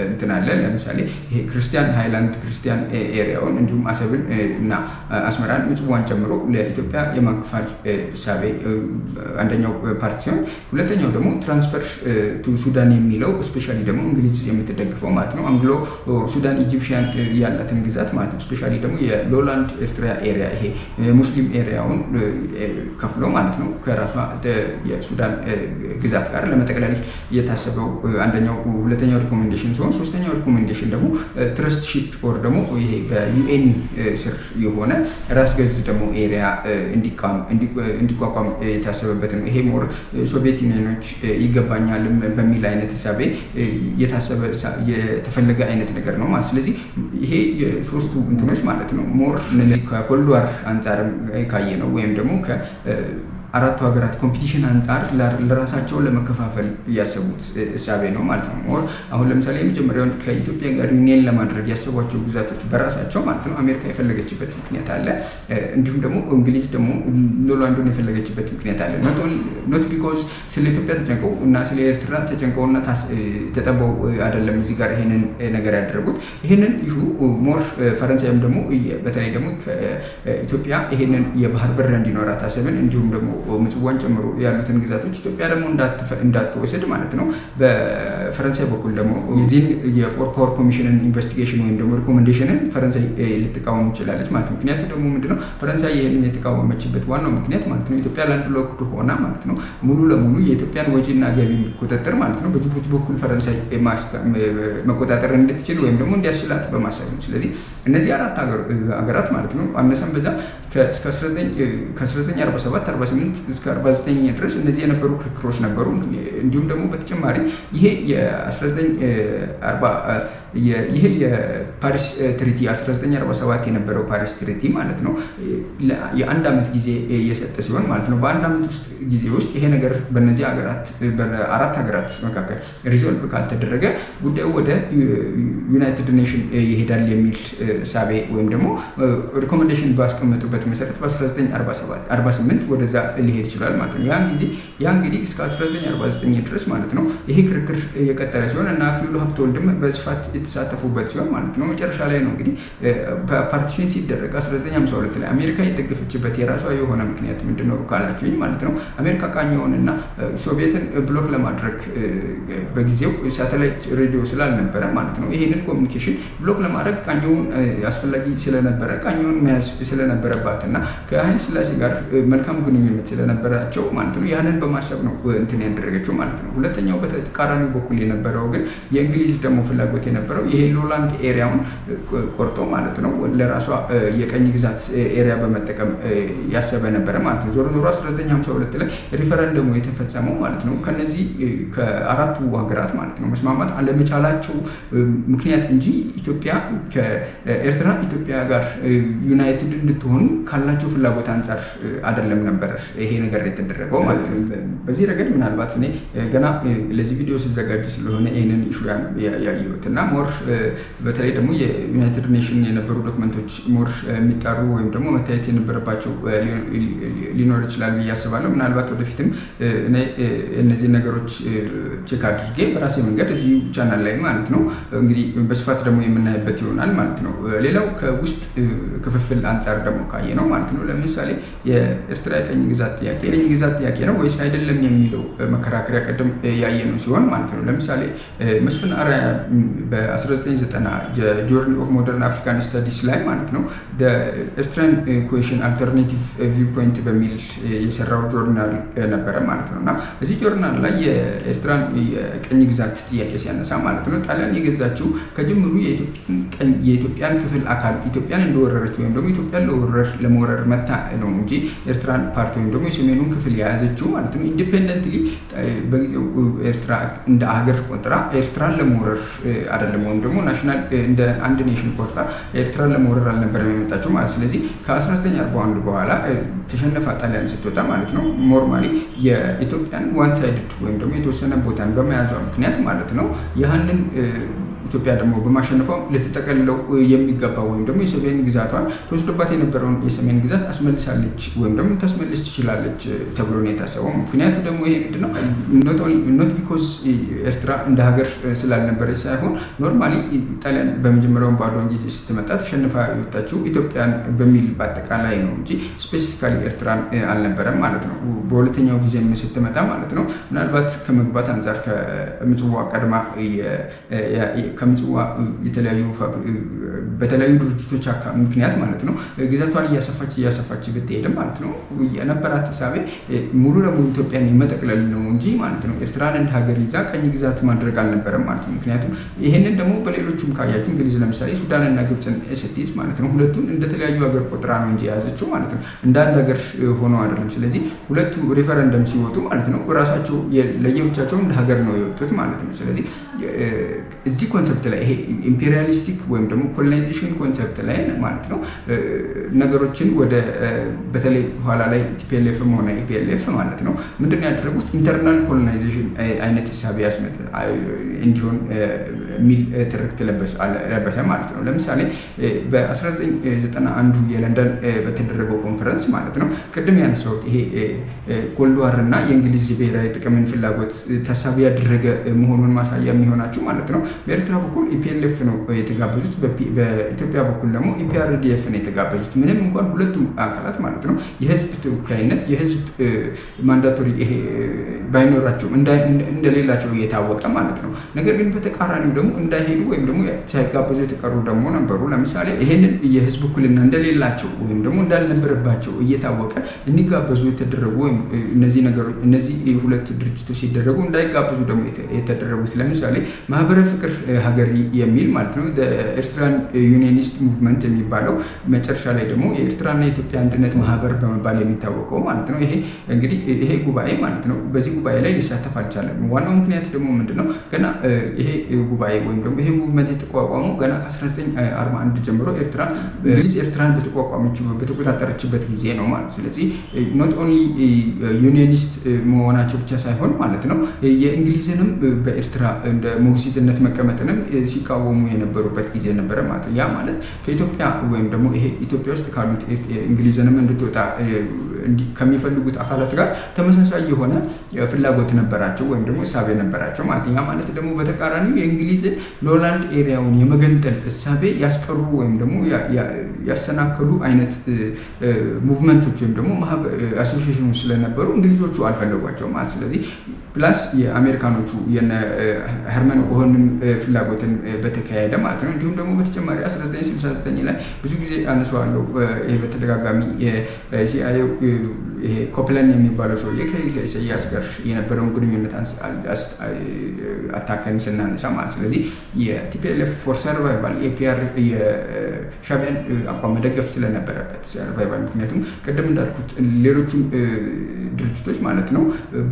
እንትን አለ። ለምሳሌ ይሄ ክርስቲያን ሃይላንድ ክርስቲያን ኤሪያውን እንዲሁም አሰብን እና አስመራን ምጽዋን ጨምሮ ለኢትዮጵያ የማክፋል ሳቤ አንደኛው ፓርቲ ሲሆን ሁለተኛው ደግሞ ትራንስፈር ቱ ሱዳን የሚለው ስፔሻሊ ደግሞ እንግሊዝ የምትደግፈው ማለት ነው አንግሎ ሱዳን ኢጂፕሽያን ያላትን ግዛት ማለት ነው ስፔሻሊ ደግሞ የሎላንድ ኤርትራ ኤሪያ ይሄ ሙስሊም ኤሪያውን ከፍሎ ማለት ነው ከራሷ የሱዳን ግዛት ጋር ለመጠቅለል የታሰበው ሁለተኛው ሪኮሜንዴሽን ሲሆን ሶስተኛው ሪኮሜንዴሽን ደግሞ ትረስትሺፕ ኦር ደግሞ ይሄ በዩኤን ስር የሆነ ራስ ገዝ ደግሞ ኤሪያ እንዲቋቋም የታሰበበት ነው። ይሄ ሞር ሶቪየት ዩኒየኖች ይገባኛል በሚል አይነት ሂሳቤ የታሰበ የተፈለገ አይነት ነገር ነው ማለት። ስለዚህ ይሄ የሶስቱ እንትኖች ማለት ነው ሞር እነዚህ ከኮልድ ዋር አንጻርም ካየ ነው ወይም ደግሞ አራቱ ሀገራት ኮምፒቲሽን አንጻር ለራሳቸው ለመከፋፈል ያሰቡት እሳቤ ነው ማለት ነው። ሞር አሁን ለምሳሌ የመጀመሪያውን ከኢትዮጵያ ጋር ዩኒየን ለማድረግ ያሰቧቸው ግዛቶች በራሳቸው ማለት ነው አሜሪካ የፈለገችበት ምክንያት አለ። እንዲሁም ደግሞ እንግሊዝ ደግሞ ሎላንዱን የፈለገችበት ምክንያት አለ። ኖት ቢኮዝ ስለ ኢትዮጵያ ተጨንቀው እና ስለ ኤርትራ ተጨንቀውና ተጠበው አይደለም እዚህ ጋር ይሄንን ነገር ያደረጉት። ይሄንን ኢሹ ሞር ፈረንሳይም ደግሞ በተለይ ደግሞ ከኢትዮጵያ ይሄንን የባህር በር እንዲኖራት አሰብን እንዲሁም ደግሞ ምጽዋን ጨምሮ ያሉትን ግዛቶች ኢትዮጵያ ደግሞ እንዳትወስድ ማለት ነው። በፈረንሳይ በኩል ደግሞ የዚህን የፎር ፓወር ኮሚሽንን ኢንቨስቲጌሽን ወይም ደግሞ ሪኮሜንዴሽንን ፈረንሳይ ልትቃወም ትችላለች ማለት ነው። ምክንያቱ ደግሞ ምንድነው? ፈረንሳይ ይህንን የተቃወመችበት ዋናው ምክንያት ማለት ነው ኢትዮጵያ ላንድ ሎክድ ሆና ማለት ነው ሙሉ ለሙሉ የኢትዮጵያን ወጪና ገቢ ቁጥጥር ማለት ነው በጅቡቲ በኩል ፈረንሳይ መቆጣጠር እንድትችል ወይም ደግሞ እንዲያስችላት በማሰብ ነው። ስለዚህ እነዚህ አራት ሀገራት ማለት ነው አነሰም በዛ ከ1947 48 እስከ 49 ድረስ እነዚህ የነበሩ ክርክሮች ነበሩ። እንዲሁም ደግሞ በተጨማሪ ይሄ ይሄ የፓሪስ ትሪቲ 1947 የነበረው ፓሪስ ትሪቲ ማለት ነው የአንድ ዓመት ጊዜ የሰጠ ሲሆን ማለት ነው በአንድ ዓመት ውስጥ ጊዜ ውስጥ ይሄ ነገር በእነዚህ አራት ሀገራት መካከል ሪዞልቭ ካልተደረገ ጉዳዩ ወደ ዩናይትድ ኔሽን ይሄዳል የሚል ሳቤ ወይም ደግሞ ሪኮሜንዴሽን ባስቀመጡበት መሰረት በ1948 ወደዛ ሊሄድ ይችላል ማለት ነው። ያ እንግዲህ እስከ 1949 ድረስ ማለት ነው ይሄ ክርክር የቀጠለ ሲሆን እና አክሊሉ ሀብተወልድም በስፋት የተሳተፉበት ሲሆን ማለት ነው መጨረሻ ላይ ነው እንግዲህ በፓርቲሽን ሲደረግ 1952 ላይ አሜሪካ የደገፈችበት የራሷ የሆነ ምክንያት ምንድነው ካላችሁኝ ማለት ነው አሜሪካ ቃኘውንና ሶቪየትን ብሎክ ለማድረግ በጊዜው ሳተላይት ሬዲዮ ስላልነበረ ማለት ነው ይሄንን ኮሚኒኬሽን ብሎክ ለማድረግ ቃኘውን አስፈላጊ ስለነበረ ቃኘውን መያዝ ስለነበረባትና ከኃይለ ሥላሴ ጋር መልካም ግንኙነት ስለነበራቸው ማለት ነው ያንን በማሰብ ነው እንትን ያደረገችው ማለት ነው። ሁለተኛው በተቃራኒው በኩል የነበረው ግን የእንግሊዝ ደግሞ ፍላጎት የነበረው የነበረው ይሄ ሎላንድ ኤሪያውን ቆርጦ ማለት ነው ለራሷ የቀኝ ግዛት ኤሪያ በመጠቀም ያሰበ ነበረ ማለት ነው። ዞሮ ዞሮ 1952 ላይ ሪፈረንደሙ የተፈጸመው ማለት ነው ከነዚህ ከአራቱ ሀገራት ማለት ነው መስማማት አለመቻላቸው ምክንያት እንጂ ኢትዮጵያ ከኤርትራ ኢትዮጵያ ጋር ዩናይትድ እንድትሆኑ ካላቸው ፍላጎት አንጻር አይደለም ነበር ይሄ ነገር የተደረገው ማለት ነው። በዚህ ረገድ ምናልባት እኔ ገና ለዚህ ቪዲዮ ሲዘጋጅ ስለሆነ ይሄንን ኢሹ ያየሁት እና ሞር በተለይ ደግሞ የዩናይትድ ኔሽን የነበሩ ዶክመንቶች ሞር የሚጣሩ ወይም ደግሞ መታየት የነበረባቸው ሊኖር ይችላል ብዬ አስባለሁ። ምናልባት ወደፊትም እኔ እነዚህ ነገሮች ቼክ አድርጌ በራሴ መንገድ እዚህ ቻናል ላይ ማለት ነው እንግዲህ በስፋት ደግሞ የምናይበት ይሆናል ማለት ነው። ሌላው ከውስጥ ክፍፍል አንጻር ደግሞ ካየ ነው ማለት ነው ለምሳሌ የኤርትራ የቀኝ ግዛት ጥያቄ ነው ወይስ አይደለም የሚለው መከራከሪያ ቀደም ያየ ነው ሲሆን ማለት ነው። ለምሳሌ መስፍን አርአያ በ1990 ጆርኒ ኦፍ ሞደርን አፍሪካን ስተዲስ ላይ ማለት ነው ኤርትራን ኩዌሽን አልተርኔቲቭ ቪው ፖይንት በሚል የሰራው ጆርናል ነበረ ማለት ነው እና እዚህ ጆርናል ላይ የኤርትራን የቀኝ ግዛት ጥያቄ ሲያነሳ ማለት ነው ጣሊያን የገዛችው ከጅምሩ የኢትዮጵያን ክፍል አካል ኢትዮጵያን እንደወረረች ወይም ደግሞ ኢትዮጵያን ለመወረር መታ ነው እንጂ ኤርትራን ፓርት ወይም ደግሞ የሰሜኑን ክፍል የያዘችው ማለት ነው ኢንዲፔንደንትሊ በጊዜው ኤርትራ እንደ ሀገር ቆጥራ ኤርትራን ለመወረር አይደለም ወይም ደግሞ ናሽናል እንደ አንድ ኔሽን ቆጥራ ኤርትራን ለመወረር አልነበረም የመጣችው ማለት። ስለዚህ ከ1941 በኋላ ተሸነፋ ጣሊያን ስትወጣ ማለት ነው ኖርማሊ የኢትዮጵያን ዋን ሳይድድ ወይም ደግሞ የተወሰነ ቦታን በመያዟ ምክንያት ማለት ነው ያንን ኢትዮጵያ ደግሞ በማሸነፏ ልትጠቀልለው የሚገባ ወይም ደግሞ የሰሜን ግዛቷን ተወስዶባት የነበረውን የሰሜን ግዛት አስመልሳለች ወይም ደግሞ ታስመልስ ትችላለች ተብሎ ነው የታሰበው። ምክንያቱ ደግሞ ይሄ ምንድነው ኖት ቢኮዝ ኤርትራ እንደ ሀገር ስላልነበረች ሳይሆን ኖርማሊ ጣሊያን በመጀመሪያው ባዶን ጊዜ ስትመጣ ተሸንፋ የወጣችው ኢትዮጵያን በሚል በአጠቃላይ ነው እንጂ ስፔሲፊካሊ ኤርትራን አልነበረም ማለት ነው። በሁለተኛው ጊዜ ስትመጣ ማለት ነው ምናልባት ከመግባት አንጻር ከምጽዋ ቀድማ ከምጽዋ በተለያዩ ድርጅቶች ምክንያት ማለት ነው ግዛቷን እያሰፋች ብትሄድም ማለት ነው የነበራት ተሳቤ ሙሉ ለሙሉ ኢትዮጵያን የመጠቅለል ነው እንጂ ማለት ነው ኤርትራን እንደ ሀገር ይዛ ቀኝ ግዛት ማድረግ አልነበረም ማለት ነው። ምክንያቱም ይሄንን ደግሞ በሌሎቹም ካያችሁ እንግሊዝ ለምሳሌ ሱዳንና ግብፅን ስትይዝ ማለት ነው ሁለቱን እንደተለያዩ ሀገር ቆጥራ ነው እንጂ የያዘችው ማለት ነው እንደ አንድ ሀገር ሆኖ አይደለም። ስለዚህ ሁለቱ ሪፈረንደም ሲወጡ ማለት ነው ራሳቸው ለየብቻቸው እንደ ሀገር ነው የወጡት ማለት ነው። ስለዚህ እዚህ ኮንሰፕት ላይ ይሄ ኢምፔሪያሊስቲክ ወይም ደግሞ ኮሎናይዜሽን ኮንሰፕት ላይ ማለት ነው ነገሮችን ወደ በተለይ ኋላ ላይ ቲፒኤልኤፍም ሆነ ኢፒኤልኤፍ ማለት ነው ምንድን ያደረጉት ኢንተርናል ኮሎናይዜሽን አይነት ሂሳብ ያስመጥ እንዲሆን ሚል ትርክት ለበሰ ማለት ነው። ለምሳሌ በ1991 የለንደን በተደረገው ኮንፈረንስ ማለት ነው ቅድም ያነሳሁት ይሄ ኮልድ ዋር እና የእንግሊዝ ብሔራዊ ጥቅምን ፍላጎት ታሳቢ ያደረገ መሆኑን ማሳያ የሚሆናችሁ ማለት ነው በኤርትራ በኩል ኢፒኤልኤፍ ነው የተጋበዙት፣ በኢትዮጵያ በኩል ደግሞ ኢፒአርዲኤፍ ነው የተጋበዙት። ምንም እንኳን ሁለቱም አካላት ማለት ነው የህዝብ ተወካይነት የህዝብ ማንዳቶሪ ይሄ ባይኖራቸው እንደሌላቸው እየታወቀ ማለት ነው። ነገር ግን በተቃራኒው ደግሞ እንዳይሄዱ ወይም ደግሞ ሳይጋበዙ የተቀሩ ደግሞ ነበሩ። ለምሳሌ ይሄንን የህዝብ እኩልና እንደሌላቸው ወይም ደግሞ እንዳልነበረባቸው እየታወቀ እንዲጋበዙ የተደረጉ ወይም እነዚህ ነገሮች እነዚህ ሁለት ድርጅቶች ሲደረጉ እንዳይጋበዙ ደግሞ የተደረጉት ለምሳሌ ማህበረ ፍቅር ሀገር የሚል ማለት ነው ኤርትራን ዩኒየኒስት ሙቭመንት የሚባለው መጨረሻ ላይ ደግሞ የኤርትራና የኢትዮጵያ አንድነት ማህበር በመባል የሚታወቀው ማለት ነው። ይሄ እንግዲህ ይሄ ጉባኤ ማለት ነው በዚህ ጉባኤ ላይ ሊሳተፍ አልቻለም። ዋናው ምክንያት ደግሞ ምንድነው ገና ይሄ ጉባኤ ወይም ደግሞ ይሄ ሙቭመንት የተቋቋመው ገና 1941 ጀምሮ እንግሊዝ ኤርትራን በተቆጣጠረችበት ጊዜ ነው ማለት። ስለዚህ ኖት ኦንሊ ዩኒየኒስት መሆናቸው ብቻ ሳይሆን ማለት ነው የእንግሊዝንም በኤርትራ እንደ ሞግዚትነት መቀመጥንም ሲቃወሙ የነበሩበት ጊዜ ነበረ ማለት ነው። ያ ማለት ከኢትዮጵያ ወይም ደግሞ ይሄ ኢትዮጵያ ውስጥ ካሉት እንግሊዝንም እንድትወጣ ከሚፈልጉት አካላት ጋር ተመሳሳይ የሆነ ፍላጎት ነበራቸው ወይም ደግሞ እሳቤ ነበራቸው ማለት ነው። ያ ማለት ደግሞ በተቃራኒው የእንግሊዝን ሎላንድ ኤሪያውን የመገንጠል እሳቤ ያስቀሩ ወይም ደግሞ ያሰናከሉ አይነት ሙቭመንቶች ወይም ደግሞ አሶሲዬሽኖች ስለነበሩ እንግሊዞቹ አልፈለጓቸውም ማለት። ስለዚህ ፕላስ የአሜሪካኖቹ የነ ሄርመን ኮሄንም ፍላጎትን በተካሄደ ማለት ነው። እንዲሁም ደግሞ በተጨማሪ 1969 ላይ ብዙ ጊዜ አነሳዋለሁ ይሄ በተደጋጋሚ ሲአይኤ ይሄ ኮፕለን የሚባለው ሰውዬ ከኢሳያስ ጋር የነበረውን ግንኙነት አታከን ስናነሳ ማለት ስለዚህ የቲፒኤልኤፍ ፎር ሰርቫይቫል ኤፒአር የሻዕቢያን አቋም መደገፍ ስለነበረበት ሰርቫይቫል ምክንያቱም ቅድም እንዳልኩት ሌሎቹም ድርጅቶች ማለት ነው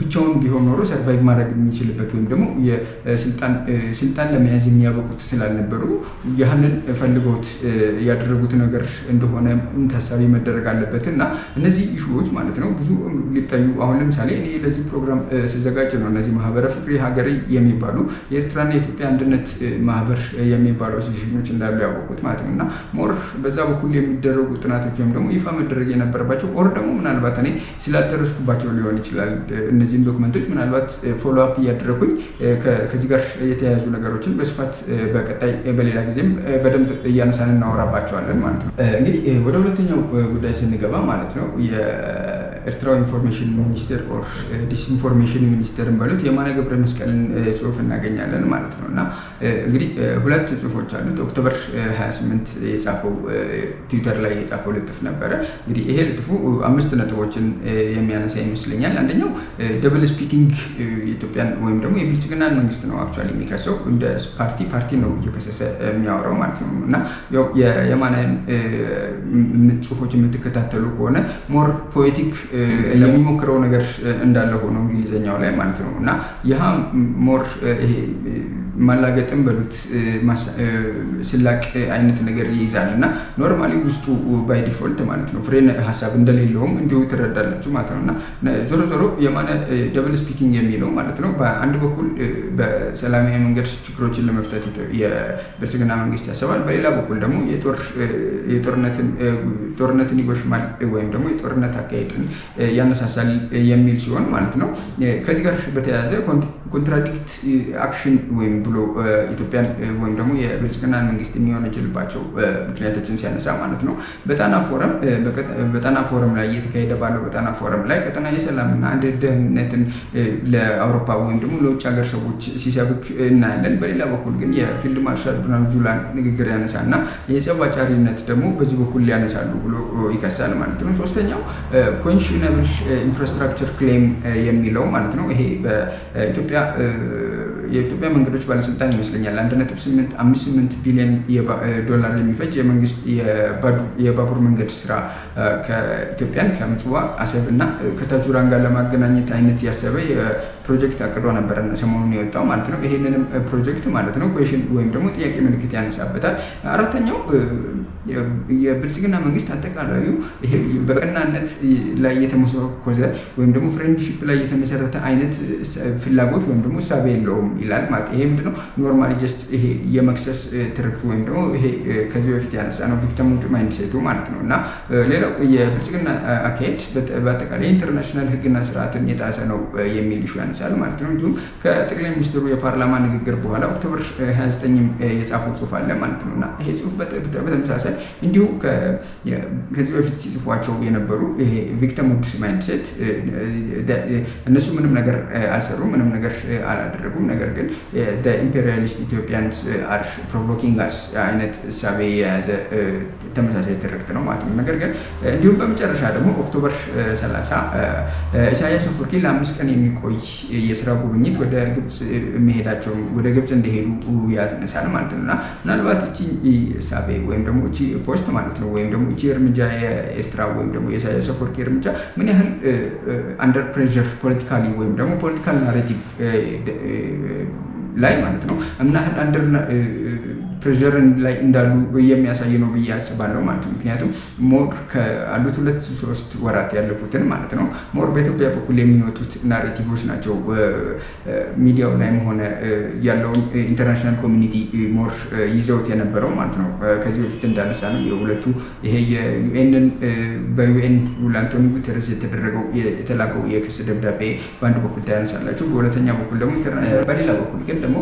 ብቻውን ቢሆን ኖሮ ሰርቫይቭ ማድረግ የሚችልበት ወይም ደግሞ ስልጣን ለመያዝ የሚያበቁት ስላልነበሩ ያህንን ፈልገውት ያደረጉት ነገር እንደሆነ ታሳቢ መደረግ አለበት እና እነዚህ ኢሹዎች ማለት ነው ብዙ ሊታዩ አሁን ለምሳሌ እኔ ለዚህ ፕሮግራም ስዘጋጅ ነው እነዚህ ማህበረ ፍቅሪ ሀገሬ የሚባሉ የኤርትራና የኢትዮጵያ አንድነት ማህበር የሚባሉ አሶሲዬሽኖች እንዳሉ ያወቁት ማለት ነው እና ሞር በዛ በኩል የሚደረጉ ጥናቶች ወይም ደግሞ ይፋ መደረግ የነበረባቸው ኦር ደግሞ ምናልባት እኔ ስላልደረስኩባቸው ሊሆን ይችላል እነዚህን ዶክመንቶች ምናልባት ፎሎ አፕ እያደረኩኝ ከዚህ ጋር የተያያዙ ነገሮችን በስፋት በቀጣይ በሌላ ጊዜም በደንብ እያነሳን እናወራባቸዋለን ማለት ነው። እንግዲህ ወደ ሁለተኛው ጉዳይ ስንገባ ማለት ነው የኤርትራ ኢንፎርሜሽን ሚኒስቴር ኦር ዲስኢንፎርሜሽን ሚኒስቴርን በሉት የማነ ገብረ መስቀልን ጽሁፍ እናገኛለን ማለት ነው እና እንግዲህ ሁለት ጽሁፎች አሉት። ኦክቶበር 28 የጻፈው ትዊተር ላይ የጻፈው ልጥፍ ነበረ። እንግዲህ ይሄ ልጥፉ 5 ነጥቦችን የሚያነሳ ይመስለኛል። አንደኛው ደብል ስፒኪንግ ኢትዮጵያን ወይም ደግሞ የብልጽግናን መንግስት ነው አክቹአሊ የሚከሰው እንደ ፓርቲ ነው እየከሰሰ የሚያወራው ማለት ነው እና ያው የማነን ጽሁፎች የምትከታተሉ ከሆነ ሞር ፖኤቲክ የሚሞክረው ነገር እንዳለ ሆኖ እንግሊዘኛው ላይ ማለት ነው እና ይህ ሞር ይሄ ማላገጥም በሉት ስላቅ አይነት ነገር ይይዛል እና ኖርማሊ ውስጡ ባይ ዲፎልት ማለት ነው ፍሬን ሀሳብ እንደሌለውም እንዲሁ ትረዳላችሁ ማለት ነው እና ዞሮ ዞሮ የማነ ደብል ስፒኪንግ የሚለው ማለት ነው በአንድ በኩል በሰላማዊ መንገድ ችግሮችን ለመፍታት የብልጽግና መንግስት ያስባል፣ በሌላ በኩል ደግሞ ጦርነትን ይጎሽማል ወይም ደግሞ የጦርነት አካሄድን ያነሳሳል የሚል ሲሆን ማለት ነው። ከዚህ ጋር በተያያዘ ኮንትራዲክት አክሽን ወይም ብሎ ኢትዮጵያን ወይም ደግሞ የብልጽግናን መንግስት የሚወነጅልባቸው ምክንያቶችን ሲያነሳ ማለት ነው በጣና ፎረም ላይ እየተካሄደ ባለው በጣና ፎረም ላይ ቀጠናዊ ሰላምና አንድነትን ለአውሮፓ ወይም ደግሞ ለውጭ ሀገር ሰዎች ሲሰብክ እናያለን። በሌላ በኩል ግን የፊልድ ማርሻል ብርሃኑ ጁላን ንግግር ያነሳና የጸብ አጫሪነት ደግሞ በዚህ በኩል ሊያነሳሉ ብሎ ይከሳል ማለት ነው። ሶስተኛው ኮንሽነብል ኢንፍራስትራክቸር ክሌም የሚለው ማለት ነው ይሄ የኢትዮጵያ መንገዶች ባለስልጣን ይመስለኛል 1.58 ቢሊዮን ዶላር የሚፈጅ የመንግስት የባቡር መንገድ ስራ ከኢትዮጵያን ከምጽዋ አሰብ እና ከታጁራን ጋር ለማገናኘት አይነት ያሰበ ፕሮጀክት አቅዶ ነበር ሰሞኑን የወጣው ማለት ነው። ይሄንንም ፕሮጀክት ማለት ነው ኩዌሽን ወይም ደግሞ ጥያቄ ምልክት ያነሳበታል። አራተኛው የብልጽግና መንግስት አጠቃላዩ ይሄ በቀናነት ላይ የተመሰረተ ወይም ደግሞ ፍሬንድሺፕ ላይ የተመሰረተ አይነት ፍላጎት ወይም ደግሞ እሳቤ የለውም ይላል ማለት ይሄ ምንድነው ኖርማሊ ጀስት ይሄ የመክሰስ ትርክት ወይም ደግሞ ይሄ ከዚህ በፊት ያነሳ ነው ቪክቲም ማይንድሴቱ ማለት ነው እና ሌላው የብልጽግና አካሄድ በአጠቃላይ ኢንተርናሽናል ህግና ስርዓትን የጣሰ ነው የሚል ኢሹ ያነሳል ማለት ነው። እንዲሁም ከጠቅላይ ሚኒስትሩ የፓርላማ ንግግር በኋላ ኦክቶበር 29 የጻፈው ጽሁፍ አለ ማለት ነው እና ይሄ ጽሁፍ በተመሳሳይ እንዲሁ ከዚህ በፊት ሲጽፏቸው የነበሩ ይሄ ቪክቲም ማይንድሴት እነሱ ምንም ነገር አልሰሩም፣ ምንም ነገር አላደረጉም፣ ነገር ግን ኢምፔሪያሊስት ኢትዮጵያንስ አር ፕሮቮኪንግ አስ አይነት እሳቤ የያዘ ተመሳሳይ ትርክት ነው ማለት ነው። ነገር ግን እንዲሁም በመጨረሻ ደግሞ ኦክቶበር 30 ኢሳያስ አፈወርቂ ለ5 ቀን የሚቆይ የስራ ጉብኝት ወደ ግብጽ እንደሄዱ ያነሳል ማለት ነው እና ምናልባት እቺ እሳቤ ወይም ደግሞ እቺ ፖስት ማለት ነው ወይም ደግሞ እቺ እርምጃ የኤርትራ ወይም ደግሞ የኢሳያስ አፈወርቂ እርምጃ ምን ያህል አንደር ፕሬሸር ፖለቲካሊ ወይም ደግሞ ፖለቲካል ናሬቲቭ ላይ ማለት ነው እና አንደር ፕሬሸር ላይ እንዳሉ የሚያሳይ ነው ብዬ አስባለሁ ማለት ነው። ምክንያቱም ሞር ከአሉት 2-3 ወራት ያለፉትን ማለት ነው ሞር በኢትዮጵያ በኩል የሚወጡት ናሬቲቮች ናቸው ሚዲያው ላይም ሆነ ያለውን ኢንተርናሽናል ኮሚኒቲ ሞር ይዘውት የነበረው ማለት ነው። ከዚህ በፊት እንዳነሳ ነው የሁለቱ ይሄ የዩኤንን በዩኤን አንቶኒዮ ጉተረስ የተላከው የክስ ደብዳቤ በአንድ በኩል ታያነሳላችሁ፣ በሁለተኛ በኩል ደግሞ ኢንተርናሽናል፣ በሌላ በኩል ግን ደግሞ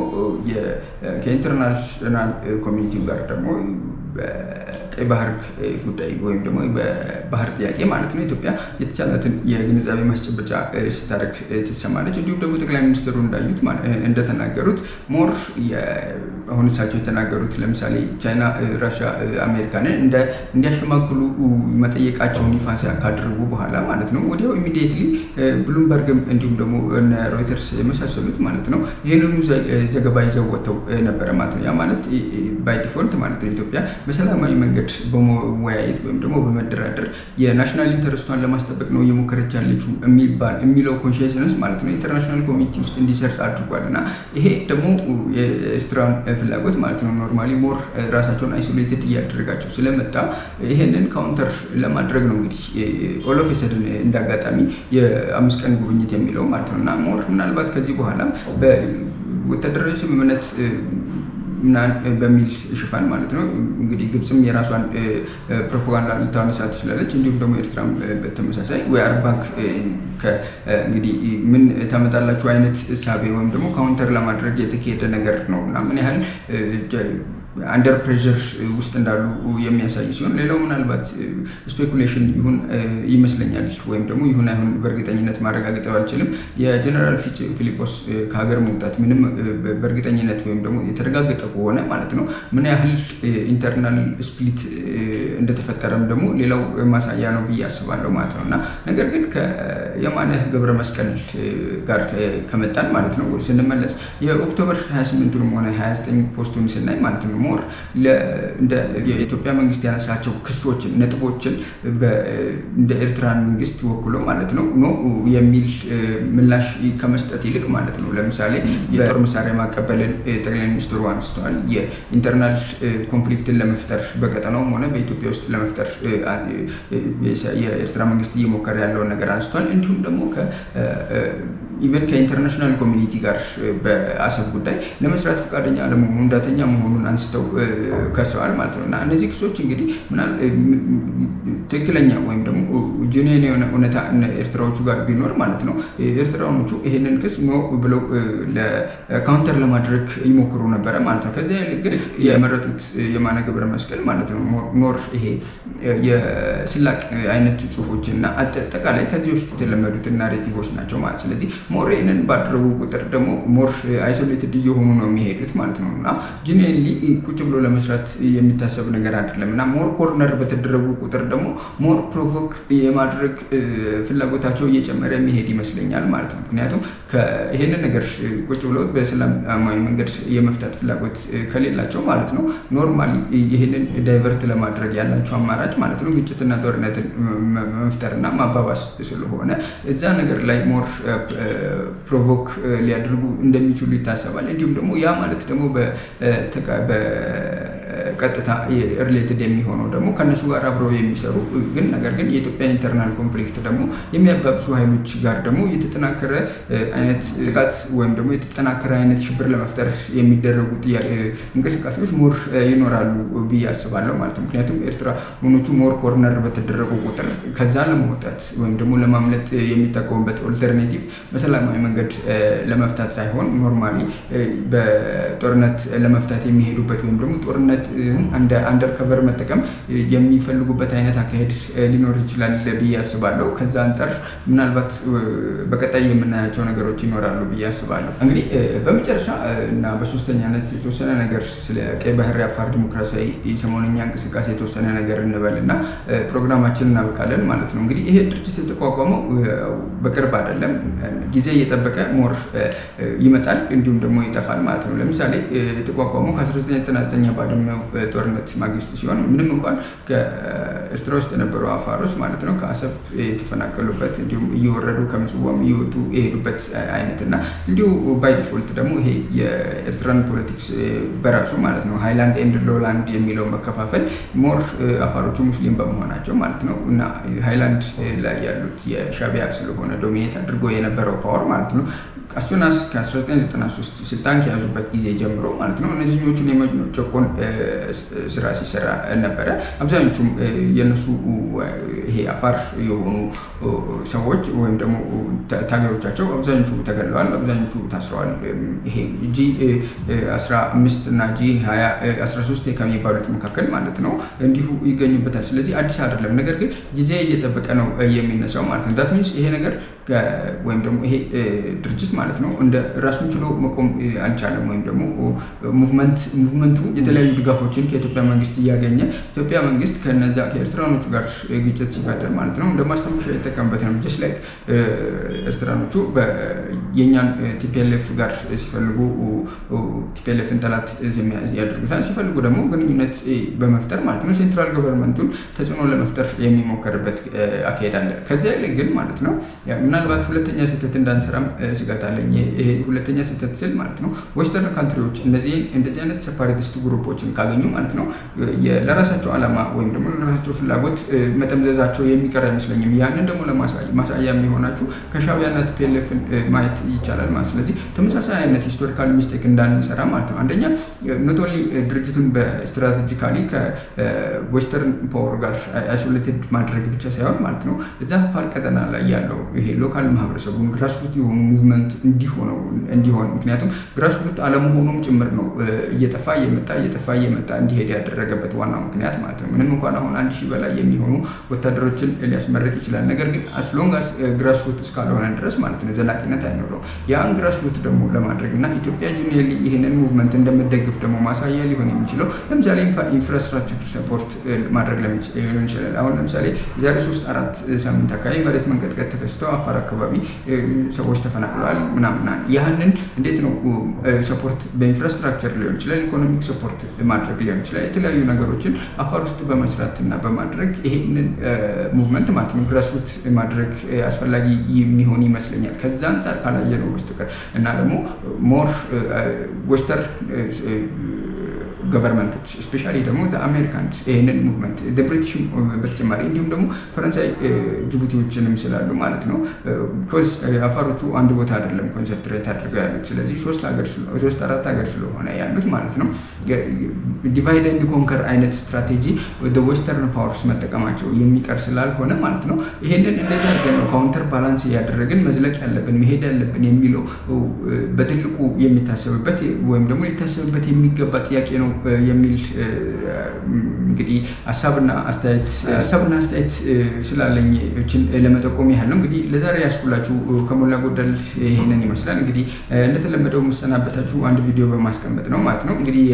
ከኢንተርናሽናል ኮሚኒቲው ጋር ደግሞ በቀይ ባህር ጉዳይ ወይም ደግሞ በባህር ጥያቄ ማለት ነው ኢትዮጵያ የተቻላትን የግንዛቤ ማስጨበጫ ስታደርግ ትሰማለች። እንዲሁም ደግሞ ጠቅላይ ሚኒስትሩ እንዳዩት እንደተናገሩት ሞር አሁን እሳቸው የተናገሩት ለምሳሌ ቻይና፣ ራሽያ አሜሪካንን እንዲያሸማግሉ መጠየቃቸውን ይፋ ካደረጉ በኋላ ማለት ነው ወዲያው ኢሚዲየትሊ ብሉምበርግም እንዲሁም ደግሞ ሮይተርስ የመሳሰሉት ማለት ነው ይህንኑ ዘገባ ይዘው ወጥተው ነበረ ማለት ነው። ያ ማለት ባይ ዲፎልት ማለት ነው ኢትዮጵያ በሰላማዊ መንገድ በመወያየት ወይም ደግሞ በመደራደር የናሽናል ኢንተረስቷን ለማስጠበቅ ነው እየሞከረች ያለችው የሚለው ኮንሽስነስ ማለት ነው ኢንተርናሽናል ኮሚኒቲ ውስጥ እንዲሰርጽ አድርጓል። እና ይሄ ደግሞ የኤርትራን ፍላጎት ማለት ነው ኖርማሊ ሞር ራሳቸውን አይሶሌትድ እያደረጋቸው ስለመጣ ይሄንን ካውንተር ለማድረግ ነው እንግዲህ ኦል ኦፍ ሰደን እንዳጋጣሚ የ5 ቀን ጉብኝት የሚለው ማለት ነው። እና ሞር ምናልባት ከዚህ በኋላ በወታደራዊ ስምምነት በሚል ሽፋን ማለት ነው እንግዲህ ግብፅም የራሷን ፕሮፓጋንዳ ልታነሳ ትችላለች። እንዲሁም ደግሞ ኤርትራም በተመሳሳይ ዌአር ባክ እንግዲህ ምን ታመጣላችሁ አይነት እሳቤ ወይም ደግሞ ካውንተር ለማድረግ የተካሄደ ነገር ነው እና ምን ያህል አንደር ፕሬዠር ውስጥ እንዳሉ የሚያሳይ ሲሆን ሌላው ምናልባት ስፔኩሌሽን ይሁን ይመስለኛል ወይም ደግሞ ይሁን አይሁን በእርግጠኝነት ማረጋገጥ አልችልም። የጀነራል ፊሊጶስ ከሀገር መውጣት ምንም በእርግጠኝነት ወይም ደግሞ የተረጋገጠ ከሆነ ማለት ነው ምን ያህል ኢንተርናል ስፕሊት እንደተፈጠረም ደግሞ ሌላው ማሳያ ነው ብዬ አስባለሁ ማለት ነው። እና ነገር ግን ከየማነ ገብረ መስቀል ጋር ከመጣን ማለት ነው ስንመለስ የኦክቶበር 28ቱንም ሆነ 29 ፖስቱን ስናይ ማለት ነው ሞር እንደ የኢትዮጵያ መንግስት ያነሳቸው ክሶችን ነጥቦችን እንደ ኤርትራን መንግስት ወክሎ ማለት ነው ኖ የሚል ምላሽ ከመስጠት ይልቅ ማለት ነው ለምሳሌ የጦር መሳሪያ ማቀበልን ጠቅላይ ሚኒስትሩ አንስተዋል። የኢንተርናል ኮንፍሊክትን ለመፍጠር በቀጠናውም ሆነ በኢትዮጵያ ውስጥ ለመፍጠር የኤርትራ መንግስት እየሞከረ ያለውን ነገር አንስተዋል። እንዲሁም ደግሞ ኢቨን ከኢንተርናሽናል ኮሚኒቲ ጋር በአሰብ ጉዳይ ለመስራት ፈቃደኛ አለመሆኑ እንዳተኛ መሆኑን አንስተው ከሰዋል ማለት ነው። እና እነዚህ ክሶች እንግዲህ ትክክለኛ ወይም ደግሞ ጄኒን የሆነ እውነታ ኤርትራዎቹ ጋር ቢኖር ማለት ነው ኤርትራዎቹ ይሄንን ክስ ኖ ብለው ለካውንተር ለማድረግ ይሞክሩ ነበረ ማለት ነው። ከዚያ ይልቅ ግን የመረጡት የማነ ገብረ መስቀል ማለት ነው ሞር ይሄ የስላቅ አይነት ጽሁፎች እና አጠቃላይ ከዚህ በፊት የተለመዱት ናሬቲቮች ናቸው ማለት ስለዚህ ሞር ይህንን ባደረጉ ቁጥር ደግሞ ሞር አይሶሌትድ እየሆኑ ነው የሚሄዱት ማለት ነው። እና ጂኔንሊ ቁጭ ብሎ ለመስራት የሚታሰብ ነገር አይደለም። እና ሞር ኮርነር በተደረጉ ቁጥር ደግሞ ሞር ፕሮቮክ የማድረግ ፍላጎታቸው እየጨመረ የሚሄድ ይመስለኛል ማለት ነው። ምክንያቱም ይህንን ነገር ቁጭ ብሎ በሰላማዊ መንገድ የመፍታት ፍላጎት ከሌላቸው ማለት ነው ኖርማሊ ይህንን ዳይቨርት ለማድረግ ያላቸው አማራጭ ማለት ነው ግጭትና ጦርነትን መፍጠርና ማባባስ ስለሆነ እዛ ነገር ላይ ሞር ፕሮቮክ ሊያደርጉ እንደሚችሉ ይታሰባል። እንዲሁም ደግሞ ያ ማለት ደግሞ በቀጥታ ሪሌትድ የሚሆነው ደግሞ ከነሱ ጋር አብረው የሚሰሩ ግን ነገር ግን የኢትዮጵያን ኢንተርናል ኮንፍሊክት ደግሞ የሚያባብሱ ኃይሎች ጋር ደግሞ የተጠናከረ አይነት ጥቃት ወይም ደግሞ የተጠናከረ አይነት ሽብር ለመፍጠር የሚደረጉ እንቅስቃሴዎች ሞር ይኖራሉ ብዬ አስባለሁ ማለት ነው። ምክንያቱም ኤርትራ ሆኖቹ ሞር ኮርነር በተደረጉ ቁጥር ከዛ ለመውጣት ወይም ደግሞ ለማምለጥ የሚጠቀሙበት ኦልተርኔቲቭ በሰላማዊ መንገድ ለመፍታት ሳይሆን ኖርማሊ በጦርነት ለመፍታት የሚሄዱበት ወይም ደግሞ ጦርነት እንደ አንደርከቨር መጠቀም የሚፈልጉበት አይነት አካሄድ ሊኖር ይችላል ብዬ አስባለሁ። ከዛ አንጻር ምናልባት በቀጣይ የምናያቸው ነገሮች ይኖራሉ ብዬ አስባለሁ። እንግዲህ በመጨረሻ እና በሶስተኛነት የተወሰነ ነገር ስለ ቀይ ባህር የአፋር ዲሞክራሲያዊ ሰሞነኛ እንቅስቃሴ የተወሰነ ነገር እንበል እና ፕሮግራማችን እናበቃለን ማለት ነው። እንግዲህ ይሄ ድርጅት የተቋቋመው በቅርብ አይደለም፣ ጊዜ እየጠበቀ ሞር ይመጣል እንዲሁም ደግሞ ይጠፋል ማለት ነው። ለምሳሌ የተቋቋመው ከ1999 ባድመው ጦርነት ማግስት ሲሆን ምንም እንኳን ከኤርትራ ውስጥ የነበሩ አፋሮች ማለት ነው ከአሰብ የተፈናቀሉበት እንዲሁም እየወረዱ ከምጽዋም እየወጡ የሄዱበት አይነት እና እንዲሁ ባይ ዲፎልት ደግሞ ይሄ የኤርትራን ፖለቲክስ በራሱ ማለት ነው ሃይላንድ ኤንድ ሎላንድ የሚለው መከፋፈል ሞር አፋሮቹ ሙስሊም በመሆናቸው ማለት ነው እና ሃይላንድ ላይ ያሉት የሻቢያ ስለሆነ ዶሚኔት አድርጎ የነበረው ፓወር ማለት ነው አስቶናስ ከ1993 ስልጣን ከያዙበት ጊዜ ጀምሮ ማለት ነው እነዚህኞቹን የመጨቆን ስራ ሲሰራ ነበረ። አብዛኞቹም የነሱ ይሄ አፋር የሆኑ ሰዎች ወይም ደግሞ ታጋዮቻቸው አብዛኞቹ ተገድለዋል፣ አብዛኞቹ ታስረዋል። ይሄ G15 እና G13 ከሚባሉት መካከል ማለት ነው እንዲሁ ይገኙበታል። ስለዚህ አዲስ አይደለም፣ ነገር ግን ጊዜ እየጠበቀ ነው የሚነሳው ማለት ነው። ዳት ሚንስ ይሄ ነገር ወይም ደግሞ ይሄ ድርጅት ማለት ነው እንደ ራሱን ችሎ መቆም አልቻለም። ወይም ደግሞ ሙቭመንቱ የተለያዩ ድጋፎችን ከኢትዮጵያ መንግስት እያገኘ ኢትዮጵያ መንግስት ከነዛ ከኤርትራኖቹ ጋር ግጭት ሲፈጠር ማለት ነው እንደ ማስተንፈሻ የተጠቀምበት ነው። ጀስት ላይክ ኤርትራኖቹ የኛን ቲፒኤልኤፍ ጋር ሲፈልጉ ቲፒኤልኤፍን ጠላት ያደርጉታል፣ ሲፈልጉ ደግሞ ግንኙነት በመፍጠር ማለት ነው ሴንትራል ገቨርንመንቱን ተጽዕኖ ለመፍጠር የሚሞከርበት አካሄድ አለ። ከዚያ ይልቅ ግን ማለት ነው ምናልባት ሁለተኛ ስህተት እንዳንሰራም ስጋት አለኝ። ይሄ ሁለተኛ ስህተት ስል ማለት ነው ዌስተርን ካንትሪዎች እንደዚህ አይነት ሴፓሬቲስት ግሩፖችን ካገኙ ማለት ነው ለራሳቸው ዓላማ ወይም ደግሞ ለራሳቸው ፍላጎት መጠምዘዛቸው የሚቀር አይመስለኝም። ያንን ደግሞ ለማሳያ የሚሆናችሁ ከሻዕቢያና ቲፒኤልኤፍን ማየት ይቻላል ማለት። ስለዚህ ተመሳሳይ አይነት ሂስቶሪካል ሚስቴክ እንዳንሰራ ማለት ነው አንደኛ ኖት ኦንሊ ድርጅቱን በስትራቴጂካሊ ከዌስተርን ፓወር ጋር አይሶሌትድ ማድረግ ብቻ ሳይሆን ማለት ነው እዛ አፋር ቀጠና ላይ ያለው ይሄ ሎካል ማህበረሰቡን ግራስሩት የሆኑ ሙቭመንት እንዲሆን ምክንያቱም ግራስሩት አለመሆኑም ጭምር ነው እየጠፋ እየመጣ እንዲሄድ ያደረገበት ዋናው ምክንያት ማለት ነው። ምንም እንኳን አሁን 1000 በላይ የሚሆኑ ወታደሮችን ሊያስመረቅ ይችላል፣ ነገር ግን አስሎንጋስ ግራስሩት እስካልሆነ ድረስ ማለት ነው ዘላቂነት አይኖረውም። ያን ግራስሩት ደግሞ ለማድረግ እና ኢትዮጵያ ጂኒየርሊ ይህንን ሙቭመንት እንደምትደግፍ ደግሞ ማሳያ ሊሆን የሚችለው ለምሳሌ ኢንፍራስትራክቸር ሰፖርት ማድረግ ሊሆን ይችላል። አሁን ለምሳሌ ዛሬ 3-4 ሳምንት አካባቢ መሬት መንቀጥቀጥ ተከስቶ አፋር አካባቢ ሰዎች ተፈናቅለዋል ምናምን። ያንን እንዴት ነው ሰፖርት በኢንፍራስትራክቸር ሊሆን ይችላል፣ ኢኮኖሚክ ሰፖርት ማድረግ ሊሆን ይችላል፣ የተለያዩ ነገሮችን አፋር ውስጥ በመስራት እና በማድረግ ይሄንን ሙቭመንት ማለት ነው ግራስሩት ማድረግ አስፈላጊ የሚሆን ይመስለኛል ከዛ አንጻር ካላየ ነው በስተቀር እና ደግሞ ሞር ዌስተርን ገቨርንመንቶች ስፔሻሊ ደግሞ አሜሪካንስ ይሄንን ሙቭመንት ብሪቲሽ በተጨማሪ እንዲሁም ደግሞ ፈረንሳይ ጅቡቲዎችንም ስላሉ ማለት ነው ቢኮዝ አፋሮቹ አንድ ቦታ አይደለም ኮንሰንትሬት አድርገው ያሉት። ስለዚህ 3-4 ሀገር ስለሆነ ያሉት ማለት ነው ዲቫይድ ኤንድ ኮንከር አይነት ስትራቴጂ ወደ ዌስተርን ፓወርስ መጠቀማቸው የሚቀር ስላልሆነ ማለት ነው ይሄንን እንዴት አድርገን ነው ካውንተር ባላንስ ያደረግን መዝለቅ ያለብን መሄድ ያለብን የሚለው በትልቁ የሚታሰብበት ወይም ደግሞ ሊታሰብበት የሚገባ ጥያቄ ነው የሚል እንግዲህ ሀሳብና አስተያየት ስላለኝ እችን ለመጠቆም ያህል ነው። እንግዲህ ለዛሬ ያስኩላችሁ ከሞላ ጎደል ይሄንን ይመስላል። እንግዲህ እንደተለመደው መሰናበታችሁ አንድ ቪዲዮ በማስቀመጥ ነው ማለት ነው። እንግዲህ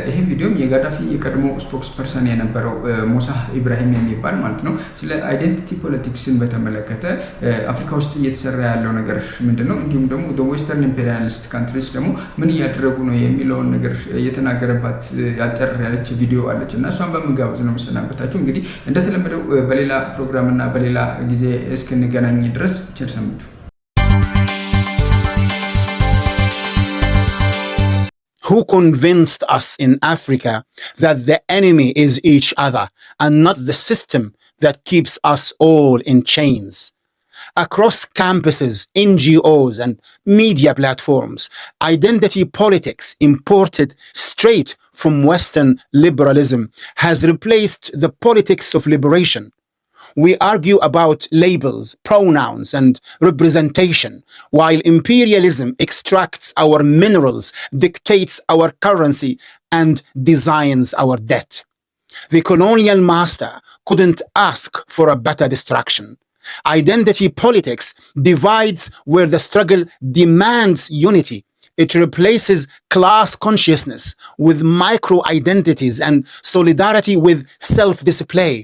ይሄ ቪዲዮም የጋዳፊ የቀድሞ ስፖክስ ፐርሰን የነበረው ሞሳህ ኢብራሂም የሚባል ማለት ነው ስለ አይዴንቲቲ ፖለቲክስን በተመለከተ አፍሪካ ውስጥ እየተሰራ ያለው ነገር ምንድነው፣ እንዲሁም ደግሞ ዌስተርን ኢምፔሪያሊስት ካንትሪስ ደግሞ ምን እያደረጉ ነው የሚለውን ነገር የተናገረባት አጭር ያለች ቪዲዮ አለች እና እሷን በመጋበዝ ነው መሰናበታችሁ። እንግዲህ እንደተለመደው በሌላ ፕሮግራም እና በሌላ ጊዜ እስክንገናኝ ድረስ ቸር ሰንብቱ። Who convinced us in Africa that the enemy is each other and not the system that keeps us all in chains? Across campuses, NGOs, and media platforms, identity politics imported straight from Western liberalism has replaced the politics of liberation. We argue about labels, pronouns, and representation, while imperialism extracts our minerals, dictates our currency, and designs our debt. The colonial master couldn't ask for a better distraction. Identity politics divides where the struggle demands unity. It replaces class consciousness with micro-identities and solidarity with self-display.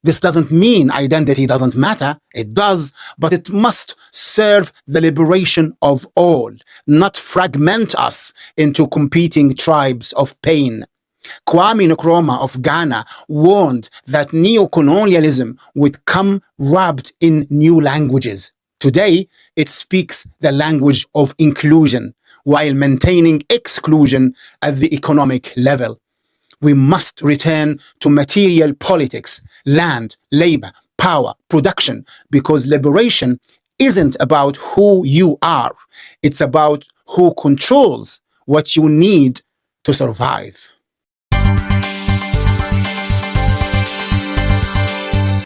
This doesn't mean identity doesn't matter. It does, but it must serve the liberation of all, not fragment us into competing tribes of pain. Kwame Nkrumah of Ghana warned that neo-colonialism would come wrapped in new languages. Today, it speaks the language of inclusion while maintaining exclusion at the economic level. We must return to material politics, land, labor, power, production, because liberation isn't about who you are. It's about who controls what you need to survive.